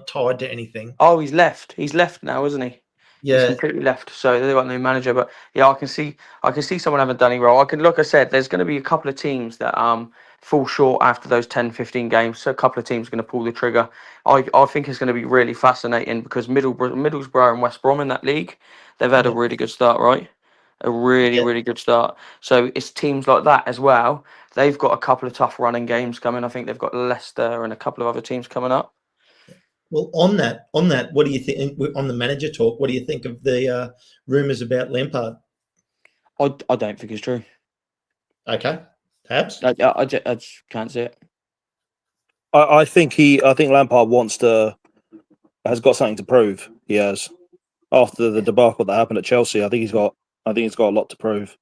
[SPEAKER 1] tied to anything.
[SPEAKER 4] Oh, he's left. He's left now, isn't he? Yeah, he's completely left. So they got a new manager, but yeah, I can see someone having Danny Rowe. Like I said, there's going to be a couple of teams that fall short after those 10, 15 games. So a couple of teams are going to pull the trigger. I think it's going to be really fascinating because Middlesbrough and West Brom in that league, they've had a really good start, right? A really good start. So it's teams like that as well. They've got a couple of tough running games coming. I think they've got Leicester and a couple of other teams coming up.
[SPEAKER 1] Well, on that, what do you think on the manager talk? What do you think of the rumours about Lampard?
[SPEAKER 4] I don't think it's true.
[SPEAKER 1] Okay, perhaps.
[SPEAKER 4] I just can't see it.
[SPEAKER 3] I think Lampard has got something to prove. He has, after the debacle that happened at Chelsea. I think he's got a lot to prove.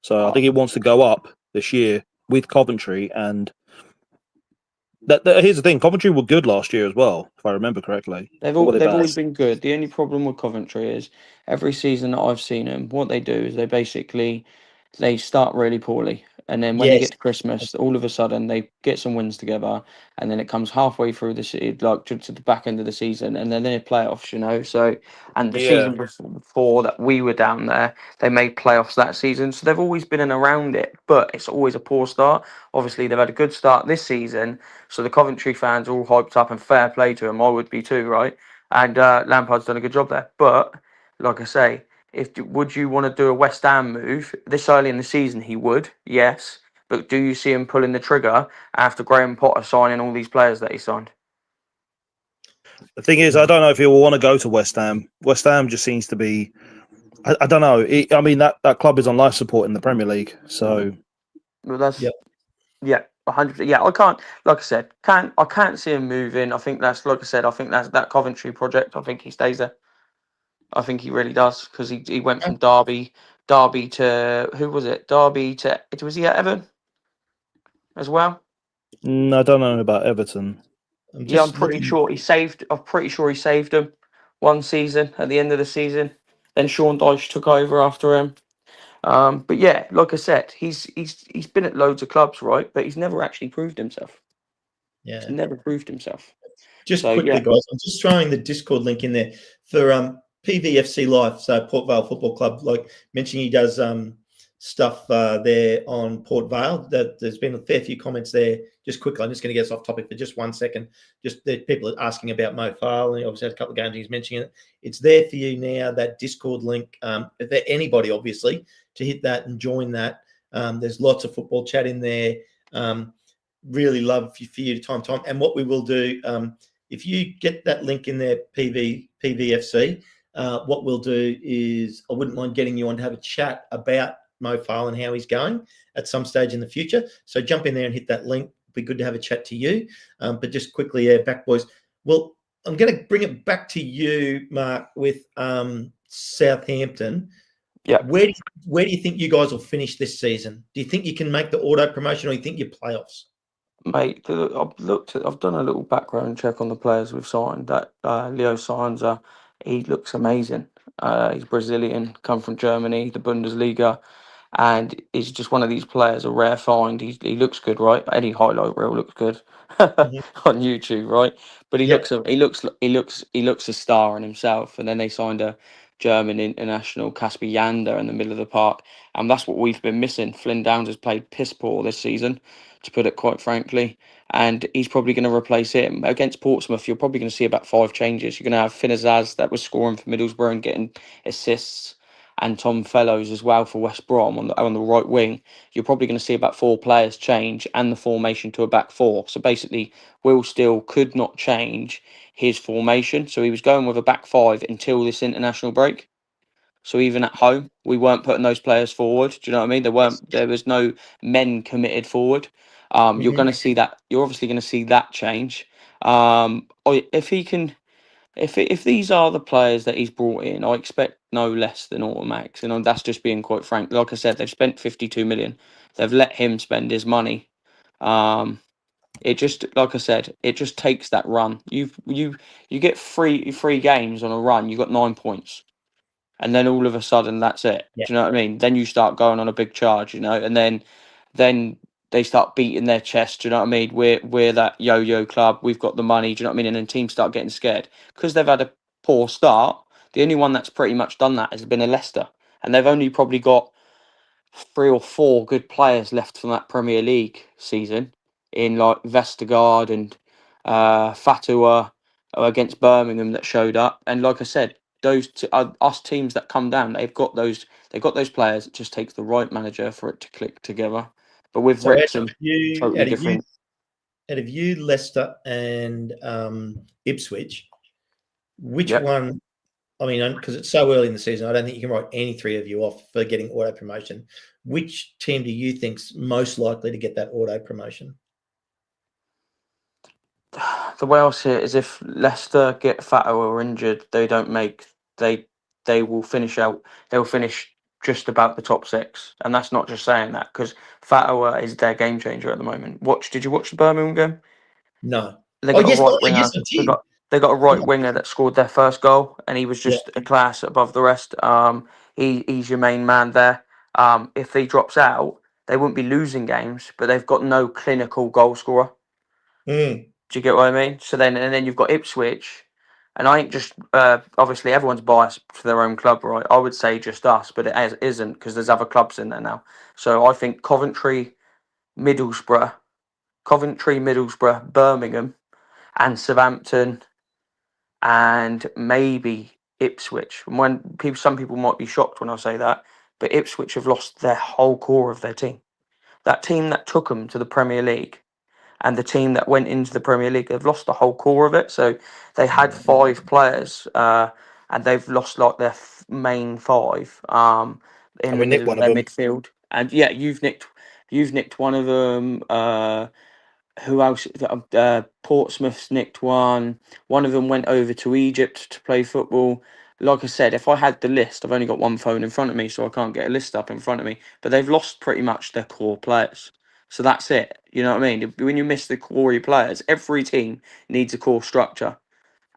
[SPEAKER 3] So I think he wants to go up this year with Coventry, and here's the thing: Coventry were good last year as well, if I remember correctly. Or were they
[SPEAKER 4] They've
[SPEAKER 3] bad?
[SPEAKER 4] always been good. The only problem with Coventry is every season that I've seen them, what they do is they start really poorly, and then when they
[SPEAKER 1] Yes.
[SPEAKER 4] get to Christmas, all of a sudden they get some wins together, and then it comes halfway through like to the back end of the season, and then they're playoffs, you know. So, and the
[SPEAKER 3] Yeah.
[SPEAKER 4] season before that we were down there, they made playoffs that season, so they've always been in around it, but it's always a poor start. Obviously, they've had a good start this season, so the Coventry fans are all hyped up, and fair play to them. I would be too, right? And Lampard's done a good job there, but like I say. Would you want to do a West Ham move this early in the season? He would, yes. But do you see him pulling the trigger after Graham Potter signing all these players that he signed?
[SPEAKER 3] The thing is, I don't know if he will want to go to West Ham. West Ham just seems to be. I don't know. I mean, that club is on life support in the Premier League, so
[SPEAKER 4] Well, that's
[SPEAKER 1] Yep.
[SPEAKER 4] yeah, 100%. Yeah, I can't. Like I said, I can't see him moving. I think that's like I said. I think that's that Coventry project. I think he stays there. I think he really does because he went from Derby to who was it? Derby to was he at Everton as well?
[SPEAKER 3] I don't know about Everton.
[SPEAKER 1] I'm
[SPEAKER 4] Yeah, I'm
[SPEAKER 1] just
[SPEAKER 4] pretty
[SPEAKER 1] looking.
[SPEAKER 4] sure he saved. I'm pretty sure he saved them one season at the end of the season. Then Sean Dyche took over after him. But yeah, like I said, he's been at loads of clubs, right? But he's never actually proved himself. He's
[SPEAKER 1] Yeah.
[SPEAKER 4] never proved himself.
[SPEAKER 1] Just
[SPEAKER 4] So
[SPEAKER 1] quickly,
[SPEAKER 4] yeah,
[SPEAKER 1] guys, I'm just throwing the Discord link in there for PVFC Life, so Port Vale Football Club. Like mentioning, he does stuff there on Port Vale. There's been a fair few comments there. Just quickly, I'm just going to get us off topic for just 1 second. Just that people are asking about Mo Fale, and he obviously had a couple of games. He's mentioning it. It's there for you now. That Discord link. If there anybody, obviously, to hit that and join that. There's lots of football chat in there. Really love for you to time. And what we will do. If you get that link in there, PVFC, what we'll do is I wouldn't mind getting you on to have a chat about Mo Fale and how he's going at some stage in the future. So jump in there and hit that link. It'd be good to have a chat to you. But just quickly, back boys. Well, I'm going to bring it back to you, Mark, with Southampton.
[SPEAKER 4] yeah,
[SPEAKER 1] Where do you think you guys will finish this season? Do you think you can make the auto promotion, or you think you're playoffs?
[SPEAKER 4] mate. I've done a little background check on the players we've signed. That Leo Saenza, he looks amazing. He's Brazilian, come from Germany, the Bundesliga, and he's just one of these players, a rare find. He looks good, right? Any highlight reel looks good
[SPEAKER 1] Mhm.
[SPEAKER 4] on YouTube, right? But
[SPEAKER 1] Yep.
[SPEAKER 4] he looks a star in himself. And then they signed a German international, Casper Yander, in the middle of the park, and that's what we've been missing. Flynn Downs has played piss poor this season, to put it quite frankly, and he's probably going to replace him against Portsmouth. You're probably going to see about 5 changes. You're going to have Finn Azaz that was scoring for Middlesbrough and getting assists, and Tom Fellows as well for West Brom on the right wing. You're probably going to see about 4 players change and the formation to a back four. So basically, Will Steele could not change his formation. So he was going with a back five until this international break. So even at home, we weren't putting those players forward. Do you know what I mean? There was no men committed forward. You're
[SPEAKER 1] Mhm.
[SPEAKER 4] going to see that. You're obviously going to see that change. If he can, if these are the players that he's brought in, I expect no less than automatics, and that's just being quite frank. Like I said, they've spent 52 million. They've let him spend his money. Um, it just, like I said, it just takes that run. You get three games on a run. You got 9 points, and then all of a sudden that's it.
[SPEAKER 1] Yeah.
[SPEAKER 4] Do you know what I mean? Then you start going on a big charge, and then they start beating their chest. Do you know what I mean? We're that yo-yo club. We've got the money. Do you know what I mean? And then teams start getting scared because they've had a poor start. The only one that's pretty much done that has been a Leicester, and they've only probably got 3 or 4 good players left from that Premier League season in like Vestergaard and Fatua against Birmingham that showed up. And like I said, us teams that come down, they've got those players. It just takes the right manager for it to click together. But with
[SPEAKER 1] So
[SPEAKER 4] Wrexham, totally different.
[SPEAKER 1] out of you, Leicester and Ipswich, which
[SPEAKER 4] Yep.
[SPEAKER 1] one? I mean, because it's so early in the season, I don't think you can write any three of you off for getting auto promotion. Which team do you think's most likely to get that auto promotion?
[SPEAKER 4] The way I see it is if Leicester get Fatua or injured, they don't make they will finish out. They'll finish just about the top 6, and that's not just saying that because Fatawa is their game changer at the moment. Did you watch the Birmingham game?
[SPEAKER 1] No.
[SPEAKER 4] They
[SPEAKER 1] Oh
[SPEAKER 4] got a
[SPEAKER 1] yes,
[SPEAKER 4] right winger.
[SPEAKER 1] yes, I did.
[SPEAKER 4] They got a right
[SPEAKER 1] Yeah.
[SPEAKER 4] winger that scored their first goal, and he was
[SPEAKER 1] Yeah.
[SPEAKER 4] just a class above the rest. He's your main man there. If he drops out, they wouldn't be losing games, but they've got no clinical goal scorer.
[SPEAKER 1] Mm.
[SPEAKER 4] Do you get what I mean? So then you've got Ipswich, and I ain't just obviously everyone's biased for their own club, right? I would say just us, but it isn't because there's other clubs in there now. So I think Middlesbrough, Birmingham, and Southampton, and maybe Ipswich. And some people might be shocked when I say that, but Ipswich have lost their whole core of their team. That team that took them to the Premier League and the team that went into the Premier League, they've lost the whole core of it. So they had 5 players, and they've lost like their main 5 in
[SPEAKER 3] And
[SPEAKER 4] the
[SPEAKER 3] we nicked
[SPEAKER 4] middle of
[SPEAKER 3] one of
[SPEAKER 4] their
[SPEAKER 3] them.
[SPEAKER 4] midfield. And yeah, you've nicked one of them. Who else? Portsmouth's nicked one. One of them went over to Egypt to play football. Like I said, if I had the list, I've only got one phone in front of me, so I can't get a list up in front of me. But they've lost pretty much their core players. So that's it. You know what I mean? When you miss the core of your players, every team needs a core structure.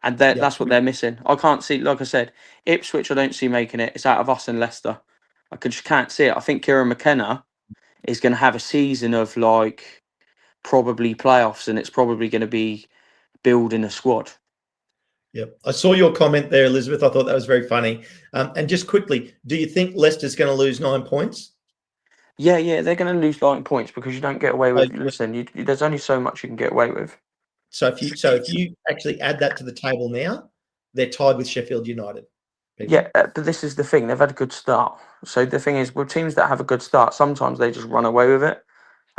[SPEAKER 4] And
[SPEAKER 1] Yeah.
[SPEAKER 4] that's what they're missing. I can't see, like I said, Ipswich, I don't see making it. It's out of us and Leicester. Just can't see it. I think Kieran McKenna is going to have a season of like probably playoffs, and it's probably going to be building a squad.
[SPEAKER 1] Yep. I saw your comment there, Elizabeth. I thought that was very funny. And just quickly, do you think Leicester's going to lose 9 points?
[SPEAKER 4] Yeah, they're going to lose 9 points because you don't get away with.
[SPEAKER 1] So,
[SPEAKER 4] Listen, there's only so much you can get away with.
[SPEAKER 1] so if you actually add that to the table now, they're tied with Sheffield United. People.
[SPEAKER 4] Yeah, but this is the thing. They've had a good start. So the thing is, with teams that have a good start, sometimes they just run away with it.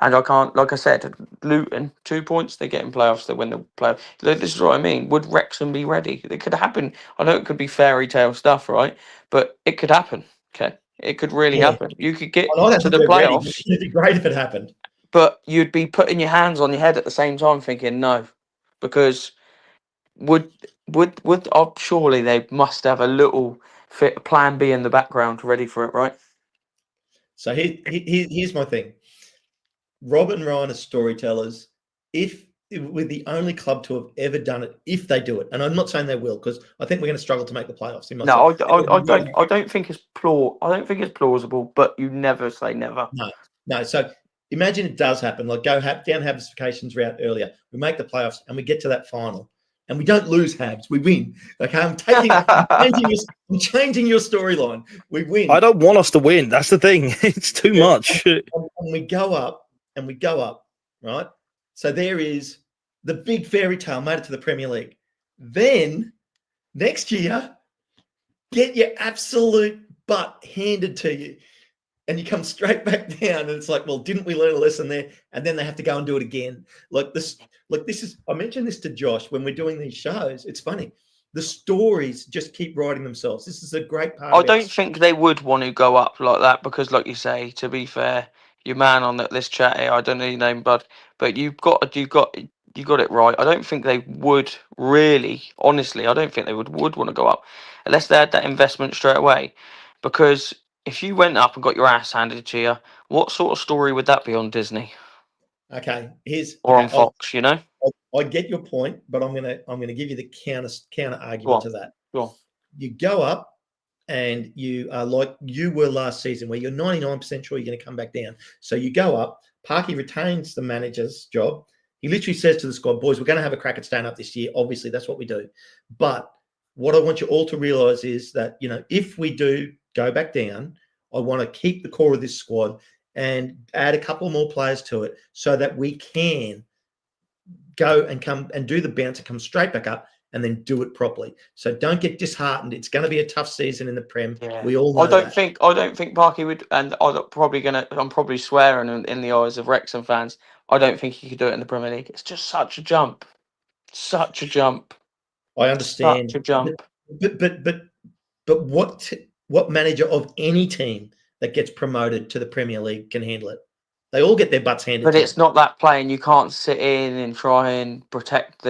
[SPEAKER 4] And I can't, like I said, Luton, 2 points, they get in playoffs, they win the playoff. This is what I mean. Would Wrexham be ready? It could happen. I know it could be fairy tale stuff, right? But it could happen. Okay. It could really
[SPEAKER 1] Yeah.
[SPEAKER 4] happen. You could get
[SPEAKER 1] I don't
[SPEAKER 4] to
[SPEAKER 1] think
[SPEAKER 4] the
[SPEAKER 1] we're ready.
[SPEAKER 4] playoffs,
[SPEAKER 1] It'd be great if it happened.
[SPEAKER 4] but you'd be putting your hands on your head at the same time thinking no. Because would surely they must have a little plan B in the background ready for it, right?
[SPEAKER 1] So here's my thing. Rob and Ryan are storytellers. If we're the only club to have ever done it, if they do it, and I'm not saying they will, because I think we're going to struggle to make the playoffs.
[SPEAKER 4] No, I don't think it's I don't think it's plausible, but you never say never.
[SPEAKER 1] No. So imagine it does happen. Like down Habs' route earlier. We make the playoffs and we get to that final, and we don't lose Habs. We win. Okay, I'm changing your storyline. We win.
[SPEAKER 3] I don't want us to win. That's the thing. It's too much.
[SPEAKER 1] And we go up, right? So there is the big fairy tale made it to the Premier League. Then next year, get your absolute butt handed to you, and you come straight back down. And it's like, well, didn't we learn a lesson there? And then they have to go and do it again. This is. I mentioned this to Josh when we're doing these shows. It's funny. The stories just keep writing themselves. This is a great part.
[SPEAKER 4] I don't think they would want to go up like that because, like you say, to be fair, your man on this chat here, I don't know your name, bud, but you got it right. I don't think they would really, honestly, I don't think they would want to go up unless they had that investment straight away. Because if you went up and got your ass handed to you, what sort of story would that be on Disney?
[SPEAKER 1] Okay,
[SPEAKER 4] on Fox,
[SPEAKER 1] I get your point, but I'm gonna give you the counter argument to that.
[SPEAKER 4] Go on.
[SPEAKER 1] You go up and you are like you were last season, where you're 99% sure you're going to come back down. So you go up. Parky retains the manager's job. He literally says to the squad, boys, we're going to have a crack at staying up this year. Obviously, that's what we do. But what I want you all to realize is that, if we do go back down, I want to keep the core of this squad and add a couple more players to it so that we can go and come and do the bounce and come straight back up and then do it properly. So don't get disheartened. It's going to be a tough season in the Prem. Yeah. We all know
[SPEAKER 4] I don't think Parky would, and I'm probably swearing in the eyes of Wrexham fans. I don't think he could do it in the Premier League. It's just such a jump. Such a jump.
[SPEAKER 1] I understand.
[SPEAKER 4] Such a jump.
[SPEAKER 1] But what manager of any team that gets promoted to the Premier League can handle it? They all get their butts handed.
[SPEAKER 4] But it's not that playing. You can't sit in and try and protect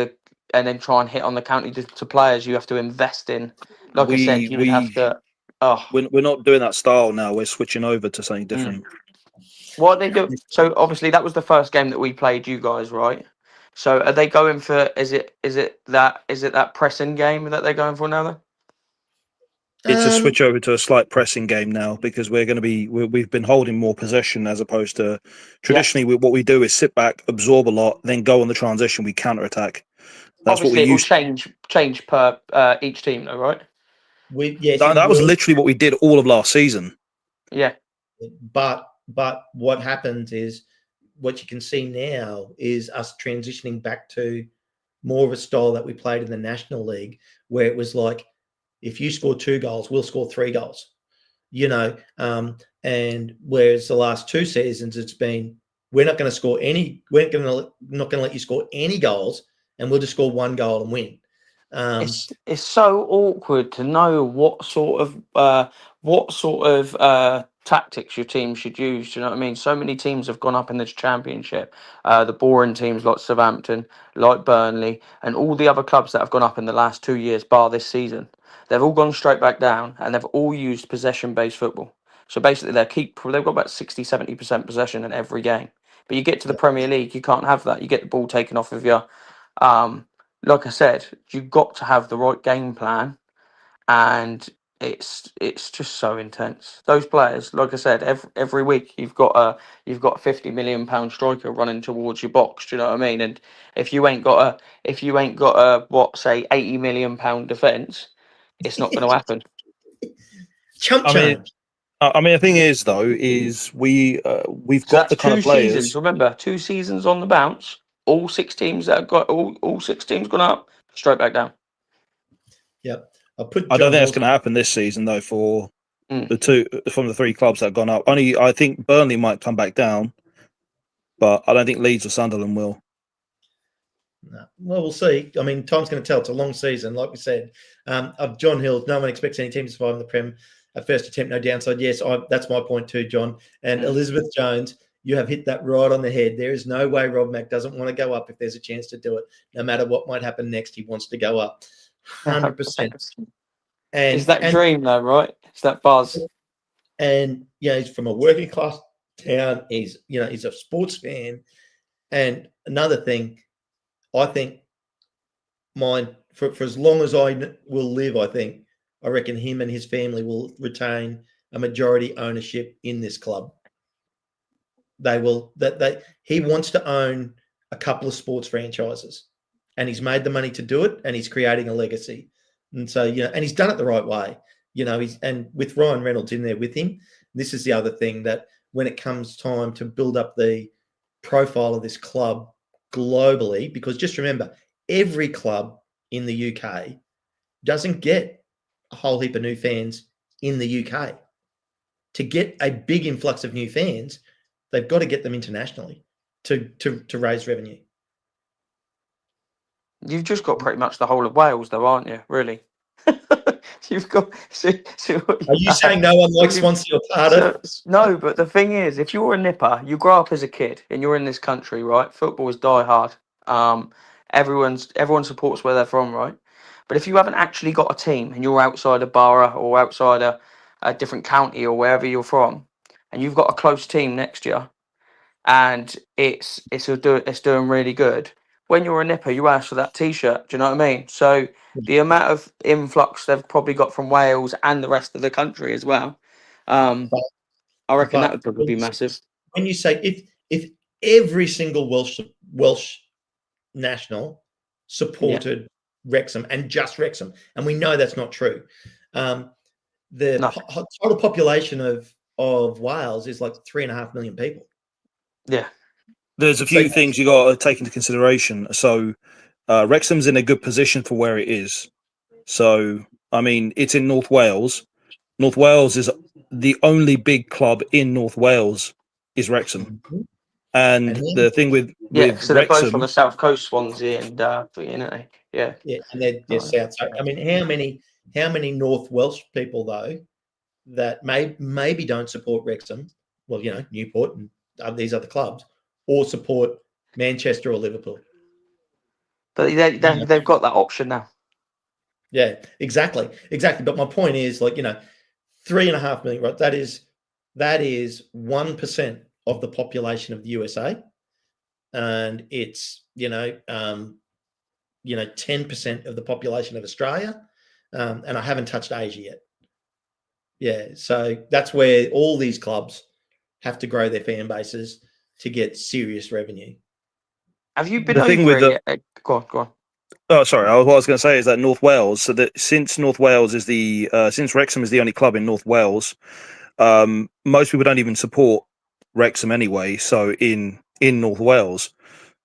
[SPEAKER 4] and then try and hit on the counter to players. You have to invest in. Like I said, you would have to. Oh,
[SPEAKER 3] We're not doing that style now. We're switching over to something different.
[SPEAKER 4] what they do? So obviously that was the first game that we played you guys, right? So are they going for? Is it that pressing game that they're going for now? Then?
[SPEAKER 3] It's a
[SPEAKER 1] Um,
[SPEAKER 3] switch over to a slight pressing game now because we've been holding more possession as opposed to traditionally. What we do is sit back, absorb a lot, then go on the transition. We counter attack. That's what we
[SPEAKER 4] Obviously, it will
[SPEAKER 3] used.
[SPEAKER 4] change per each team, though, right?
[SPEAKER 1] yes, it
[SPEAKER 3] That was
[SPEAKER 1] will.
[SPEAKER 3] literally what we did all of last season.
[SPEAKER 4] Yeah.
[SPEAKER 1] But what happens is what you can see now is us transitioning back to more of a style that we played in the National League, where it was like, if you score 2 goals, we'll score 3 goals. And whereas the last 2 seasons, it's been, we're not going to score any, not going to let you score any goals, and we'll just score 1 goal and win.
[SPEAKER 4] It's so awkward to know what sort of tactics your team should use. Do you know what I mean? So many teams have gone up in this championship. The boring teams like Southampton, like Burnley, and all the other clubs that have gone up in the last 2 years, bar this season. They've all gone straight back down, and they've all used possession-based football. So basically, they've got about 60-70% possession in every game. But you get to the Premier League, you can't have that. You get the ball taken off of you. Like I said, you've got to have the right game plan, and it's just so intense. Those players, like I said, every week you've got a £50 million striker running towards your box. Do you know what I mean? And if you ain't got a what, say, £80 million defence, it's not going to happen.
[SPEAKER 1] Chump
[SPEAKER 3] I mean,
[SPEAKER 1] change.
[SPEAKER 3] the thing is though, is we've
[SPEAKER 4] So
[SPEAKER 3] got
[SPEAKER 4] that's
[SPEAKER 3] the kind
[SPEAKER 4] two
[SPEAKER 3] of players.
[SPEAKER 4] seasons. Remember, 2 seasons on the bounce. All 6 teams that have got all 6 teams gone up, straight back down.
[SPEAKER 1] Yep. I'll put
[SPEAKER 3] I don't
[SPEAKER 1] John
[SPEAKER 3] think that's
[SPEAKER 1] Hills.
[SPEAKER 3] going to happen this season though. For
[SPEAKER 4] Mm.
[SPEAKER 3] the 2 from the 3 clubs that have gone up, only I think Burnley might come back down, but I don't think Leeds or Sunderland will.
[SPEAKER 1] No. Well, we'll see. I mean, time's going to tell. It's a long season, like we said. Of John Hills, no one expects any team to survive in the Prem. At first attempt, no downside. Yes, that's my point too, John. And Elizabeth Jones, you have hit that right on the head. There is no way Rob Mack doesn't want to go up if there's a chance to do it. No matter what might happen next, he wants to go up. 100%. And
[SPEAKER 4] It's that dream, though, right? It's that buzz.
[SPEAKER 1] And he's from a working class town. He's a sports fan. And another thing, I think mine for as long as I will live, I reckon him and his family will retain a majority ownership in this club. They will. He wants to own a couple of sports franchises, and he's made the money to do it, and he's creating a legacy. And so and he's done it the right way. And with Ryan Reynolds in there with him, this is the other thing, that when it comes time to build up the profile of this club globally, because just remember, every club in the UK doesn't get a whole heap of new fans in the UK. To get a big influx of new fans, they've got to get them internationally to raise revenue.
[SPEAKER 4] You've just got pretty much the whole of Wales, though, aren't you? Really? You've got.
[SPEAKER 1] Are you saying no one likes Swansea or Cardiff?
[SPEAKER 4] No, but the thing is, if you're a nipper, you grow up as a kid and you're in this country, right? Football is die hard. Everyone supports where they're from, right? But if you haven't actually got a team and you're outside a borough or outside a different county or wherever you're from, and you've got a close team next year, and it's doing really good, when you're a nipper, you ask for that T-shirt. Do you know what I mean? So the amount of influx they've probably got from Wales and the rest of the country as well, I reckon that would probably be massive.
[SPEAKER 1] When you say if every single Welsh national supported Wrexham and just Wrexham, and we know that's not true. The total population of Wales is like 3.5 million people.
[SPEAKER 4] Yeah.
[SPEAKER 3] There's a few things you got to take into consideration. So, Wrexham's in a good position for where it is. So, I mean, it's in North Wales. North Wales is the only big club in North Wales is Wrexham. And the thing with
[SPEAKER 4] so they're
[SPEAKER 3] Wrexham,
[SPEAKER 4] both on the south coast, Swansea and yeah,
[SPEAKER 1] and they're south. So, I mean, how many North Welsh people though that maybe don't support Wrexham? Well, Newport and these other clubs, or support Manchester or Liverpool.
[SPEAKER 4] But they've got that option now.
[SPEAKER 1] Yeah, exactly. But my point is, 3.5 million, right? That is 1% of the population of the USA, and it's 10% of the population of Australia, and I haven't touched Asia yet. Yeah, so that's where all these clubs have to grow their fan bases to get serious revenue.
[SPEAKER 4] Have you been
[SPEAKER 3] The thing
[SPEAKER 4] over
[SPEAKER 3] with
[SPEAKER 4] it yet? Go on.
[SPEAKER 3] Oh, sorry. What I was going to say is that North Wales. So that since North Wales is since Wrexham is the only club in North Wales, most people don't even support Wrexham anyway. So in North Wales,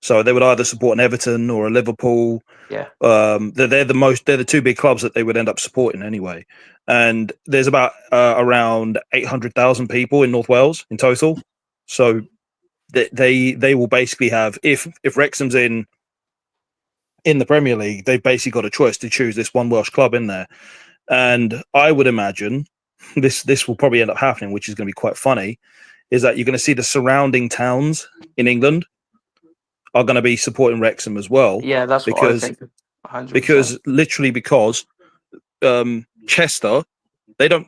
[SPEAKER 3] so they would either support an Everton or a Liverpool.
[SPEAKER 4] Yeah.
[SPEAKER 3] They're the two big clubs that they would end up supporting anyway. And there's about around 800,000 people in North Wales in total. So they will basically have, if Wrexham's in the Premier League, they've basically got a choice to choose this one Welsh club in there. And I would imagine this will probably end up happening, which is going to be quite funny, is that you're going to see the surrounding towns in England are going to be supporting Wrexham as well.
[SPEAKER 4] Yeah, that's what I think. 100%.
[SPEAKER 3] Because Chester, their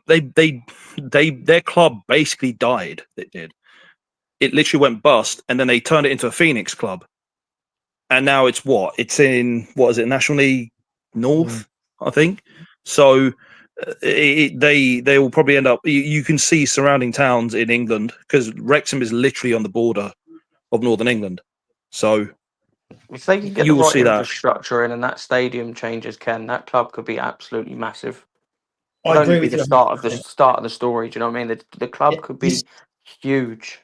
[SPEAKER 3] club basically died. It literally went bust, and then they turned it into a Phoenix club. And now it's in National League North, I think. So they will probably end up. You can see surrounding towns in England because Wrexham is literally on the border of Northern England. So
[SPEAKER 4] if they can get
[SPEAKER 3] you
[SPEAKER 4] the
[SPEAKER 3] will
[SPEAKER 4] right
[SPEAKER 3] see that.
[SPEAKER 4] infrastructure in and that stadium changes, Ken, that club could be absolutely massive.
[SPEAKER 1] I
[SPEAKER 4] It'd
[SPEAKER 1] agree
[SPEAKER 4] only be
[SPEAKER 1] with
[SPEAKER 4] the
[SPEAKER 1] you.
[SPEAKER 4] start of the story. Do you know what I mean? The club could be huge.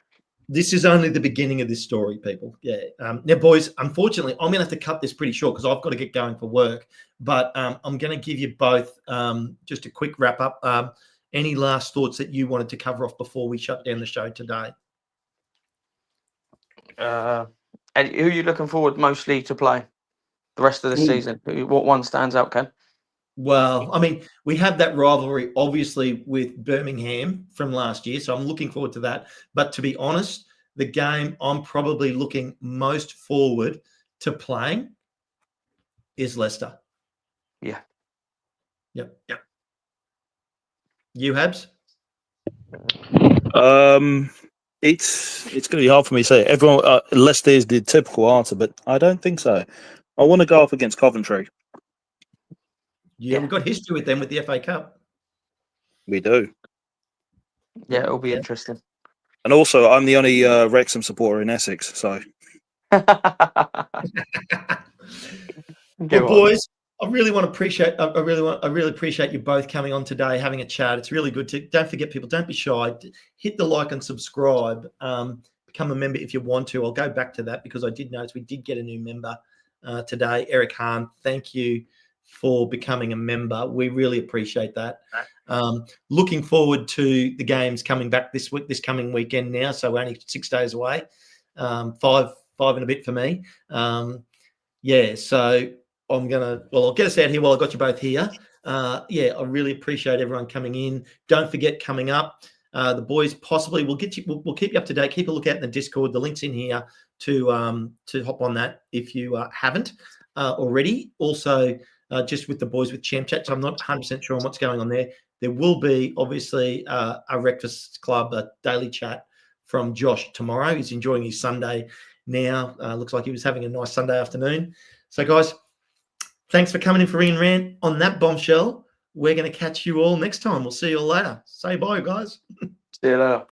[SPEAKER 1] This is only the beginning of this story, people. Yeah. Now, boys, unfortunately, I'm going to have to cut this pretty short because I've got to get going for work. But I'm going to give you both just a quick wrap up. Any last thoughts that you wanted to cover off before we shut down the show today?
[SPEAKER 4] And who are you looking forward mostly to play the rest of the season? What one stands out, Ken?
[SPEAKER 1] Well, I mean, we have that rivalry, obviously, with Birmingham from last year. So I'm looking forward to that. But to be honest, the game I'm probably looking most forward to playing is Leicester.
[SPEAKER 4] Yeah.
[SPEAKER 1] Yep. You, Habs?
[SPEAKER 3] It's going to be hard for me to say. Everyone, Leicester is the typical answer, but I don't think so. I want to go up against Coventry.
[SPEAKER 1] Yeah, we've got history with them with the FA Cup.
[SPEAKER 3] We do.
[SPEAKER 4] Yeah, it'll be interesting.
[SPEAKER 3] And also, I'm the only Wrexham supporter in Essex, so.
[SPEAKER 1] Well, boys, I really appreciate you both coming on today, having a chat. It's really good to. Don't forget, people, don't be shy. Hit the like and subscribe. Become a member if you want to. I'll go back to that because I did notice we did get a new member today, Eric Hahn. Thank you for becoming a member. We really appreciate that. Looking forward to the games coming back this coming weekend now. So we're only 6 days away. Five and a bit for me. So I'll get us out here while I got you both here. I really appreciate everyone coming in. Don't forget, coming up, the boys possibly we'll keep you up to date. Keep a look out in the Discord. The link's in here to hop on that if you haven't already. Also, just with the boys with Champ Chat, so I'm not 100% sure on what's going on there. There will be obviously a Breakfast Club daily chat from Josh tomorrow. He's enjoying his Sunday now. Looks like he was having a nice Sunday afternoon. So, guys, thanks for coming in for RingNRant. On that bombshell, we're going to catch you all next time. We'll see you all later. Say bye, guys.
[SPEAKER 4] See you later.